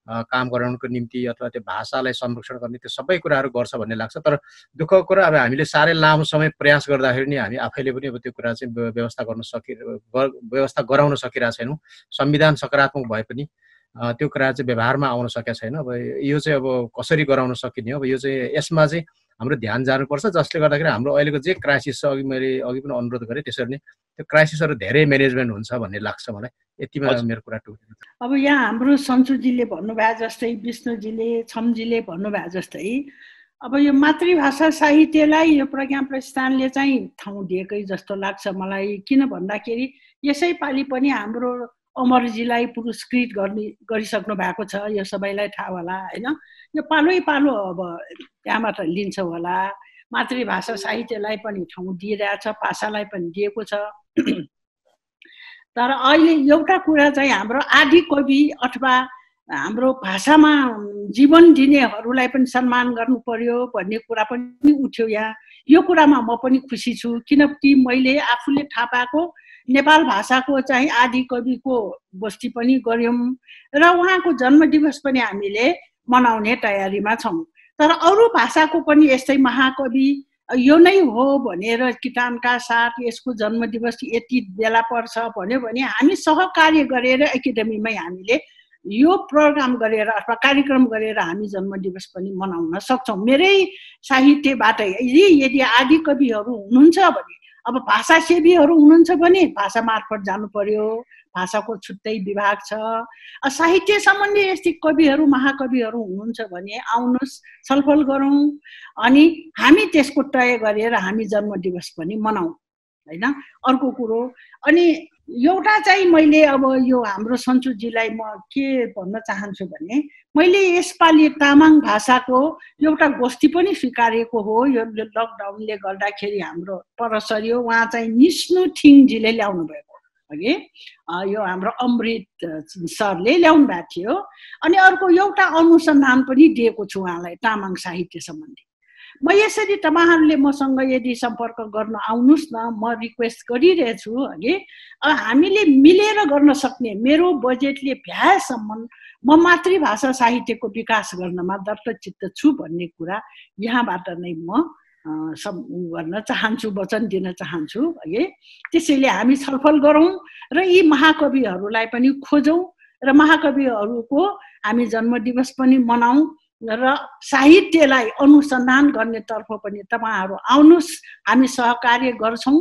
काम गराउनको निम्ति अथवा त्यो भाषालाई संरक्षण गर्ने त्यो सबै कुराहरू गर्छ भन्ने लाग्छ। तर दुःखको कुरा अब हामीले साह्रै लामो समय प्रयास गर्दाखेरि नि हामी आफैले पनि अब त्यो कुरा चाहिँ व्यवस्था गराउन सकिरहेको छैनौँ। संविधान सकारात्मक भए पनि त्यो कुरा चाहिँ व्यवहारमा आउन सकेको छैन। अब यो चाहिँ अब कसरी गराउन सकिने हो, अब यो चाहिँ यसमा चाहिँ हाम्रो ध्यान जानुपर्छ, जसले गर्दाखेरि हाम्रो अहिलेको जे क्राइसिस छ, मैले अघि पनि अनुरोध गरेँ त्यसरी नै त्यो क्राइसिसहरू धेरै म्यानेजमेन्ट हुन्छ भन्ने लाग्छ मलाई। यतिमा मेरो कुरा टुक्रिन्छ। अब यहाँ हाम्रो सन्चुजीले भन्नुभयो जस्तै, विष्णुजीले छम्जीले भन्नुभयो जस्तै, अब यो मातृभाषा साहित्यलाई यो प्रज्ञा प्रतिष्ठानले चाहिँ ठाउँ दिएकै जस्तो लाग्छ मलाई। किन भन्दाखेरि यसै पालि पनि हाम्रो अमरजीलाई पुरस्कृत गरिसक्नु भएको छ, यो सबैलाई थाहा होला होइन। यो पालै पालो अब त्यहाँबाट लिन्छ होला। मातृभाषा साहित्यलाई पनि ठाउँ दिइरहेछ, भाषालाई पनि दिएको छ। तर अहिले एउटा कुरा चाहिँ हाम्रो आदि कवि अथवा हाम्रो भाषामा जीवन दिनेहरूलाई पनि सम्मान गर्नु पर्यो भन्ने कुरा पनि उठ्यो यहाँ। यो कुरामा म पनि खुसी छु, किनकि मैले आफूले थाहा पाएको नेपाल भाषाको चाहिँ आदि कविको गोष्ठी पनि गऱ्यौँ र उहाँको जन्मदिवस पनि हामीले मनाउने तयारीमा छौँ। तर अरू भाषाको पनि यस्तै महाकवि यो नै हो भनेर किटानका साथ यसको जन्मदिवस यति बेला पर्छ भन्यो भने हामी सहकार्य गरेर एकाडेमीमै हामीले यो प्रोग्राम गरेर अथवा कार्यक्रम गरेर हामी जन्मदिवस पनि मनाउन सक्छौँ। मेरै साहित्यबाटै यदि आदि कविहरू हुनुहुन्छ भने, अब भाषा सेवीहरू हुनुहुन्छ भने भाषा मार्फत जानु पर्यो, भाषाको छुट्टै विभाग छ। साहित्य सम्बन्धी यस्तै कविहरू महाकविहरू हुनुहुन्छ भने आउनुहोस्, छलफल गरौँ अनि हामी त्यसको तय गरेर हामी जन्मदिवस पनि मनाउँ होइन। अर्को कुरो अनि एउटा चाहिँ मैले अब यो हाम्रो सन्चुजीलाई म के भन्न चाहन्छु भने मैले यसपालि तामाङ भाषाको एउटा गोष्ठी पनि स्वीकारेको हो। यो लकडाउनले गर्दाखेरि हाम्रो परसर्यो उहाँ चाहिँ निस्नु ठिङजीले ल्याउनु भएको हगि, यो हाम्रो अमृत सरले ल्याउनु भएको थियो। अनि अर्को एउटा अनुसन्धान पनि दिएको छु उहाँलाई तामाङ साहित्य सम्बन्धी। म यसरी तपाईहरुले मसँग यदि सम्पर्क गर्न आउनुस् न, म रिक्वेस्ट गरिरहेछु हगि। हामीले मिलेर गर्न सक्ने, मेरो बजेटले भ्याएसम्म म मातृभाषा साहित्यको विकास गर्नमा दत्तचित्त छु भन्ने कुरा यहाँबाट नै म गर्न चाहन्छु, वचन दिन चाहन्छु हगि। त्यसैले हामी छलफल गरौँ र यी महाकविहरूलाई पनि खोजौँ र महाकविहरूको हामी जन्मदिवस पनि मनाऊ र साहित्यलाई अनुसन्धान गर्नेतर्फ पनि तपाईहरु आउनुस्। हामी सहकार्य गर्छौं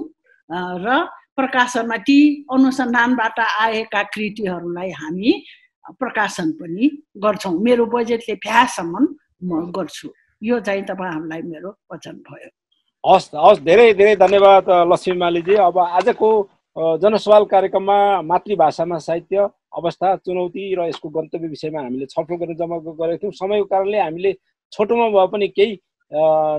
र प्रकाशनमा ती अनुसन्धानबाट आएका कृतिहरूलाई हामी प्रकाशन पनि गर्छौं। मेरो बजेटले भ्याएसम्म म गर्छु। यो चाहिँ तपाईहरुलाई मेरो वचन भयो। हस् हस्, धेरै धेरै धन्यवाद लक्ष्मी मालीजी। अब आजको जनसवाल कार्यक्रममा मातृभाषामा साहित्य अवस्था, चुनौती र यसको गन्तव्य विषयमा हामीले छलफल गर्न जम्मा गरेका थियौँ। समयको कारणले हामीले छोटोमा भए पनि केही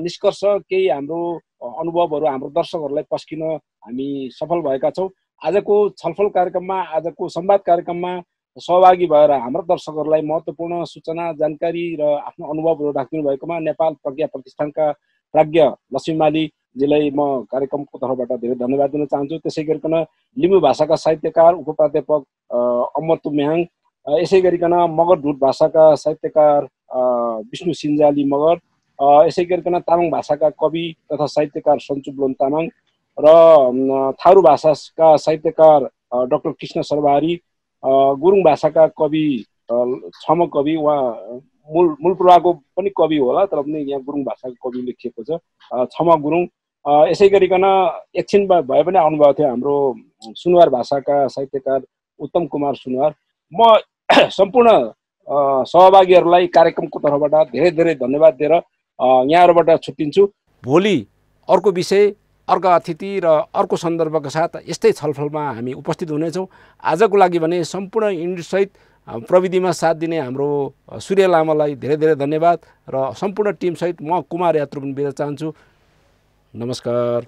निष्कर्ष, केही हाम्रो अनुभवहरू हाम्रो दर्शकहरूलाई पस्किन हामी सफल भएका छौँ। आजको छलफल कार्यक्रममा, आजको संवाद कार्यक्रममा सहभागी भएर हाम्रो दर्शकहरूलाई महत्त्वपूर्ण सूचना, जानकारी र आफ्नो अनुभवहरू राखिदिनु भएकोमा नेपाल प्रज्ञा प्रतिष्ठानका प्राज्ञ लक्ष्मी मालीजीलाई म कार्यक्रमको तर्फबाट धेरै धन्यवाद दिन चाहन्छु। त्यसै गरिकन लिम्बू भाषाका साहित्यकार उपप्राध्यापक अमर तुम्याङ, यसै गरिकन मगर ढुट भाषाका साहित्यकार विष्णु सिन्जाली मगर, यसै गरिकन तामाङ भाषाका कवि तथा साहित्यकार सन्चु ब्लोन तामाङ र थारू भाषाका साहित्यकार डाक्टर कृष्ण सर्वहारी, गुरुङ भाषाका कवि छम कवि, उहाँ मूल प्रवाहको पनि कवि होला तर पनि यहाँ गुरुङ भाषाको कवि लेखिएको छ, छम गुरुङ। यसै गरिकन एकछिन भए पनि आउनुभएको थियो हाम्रो सुनुवार भाषाका साहित्यकार उत्तम कुमार सुनुवार। म सम्पूर्ण सहभागीहरूलाई कार्यक्रमको तर्फबाट धेरै धेरै धन्यवाद दिएर यहाँहरूबाट छुट्टिन्छु। भोलि अर्को विषय, अर्को अतिथि र अर्को सन्दर्भका साथ यस्तै छलफलमा हामी उपस्थित हुनेछौँ। आजको लागि भने सम्पूर्ण युनिटसहित प्रविधिमा साथ दिने हाम्रो सूर्य लामालाई धेरै धेरै धन्यवाद र सम्पूर्ण टिमसहित म कुमार यात्रु पनि बिदा चाहन्छु। नमस्कार।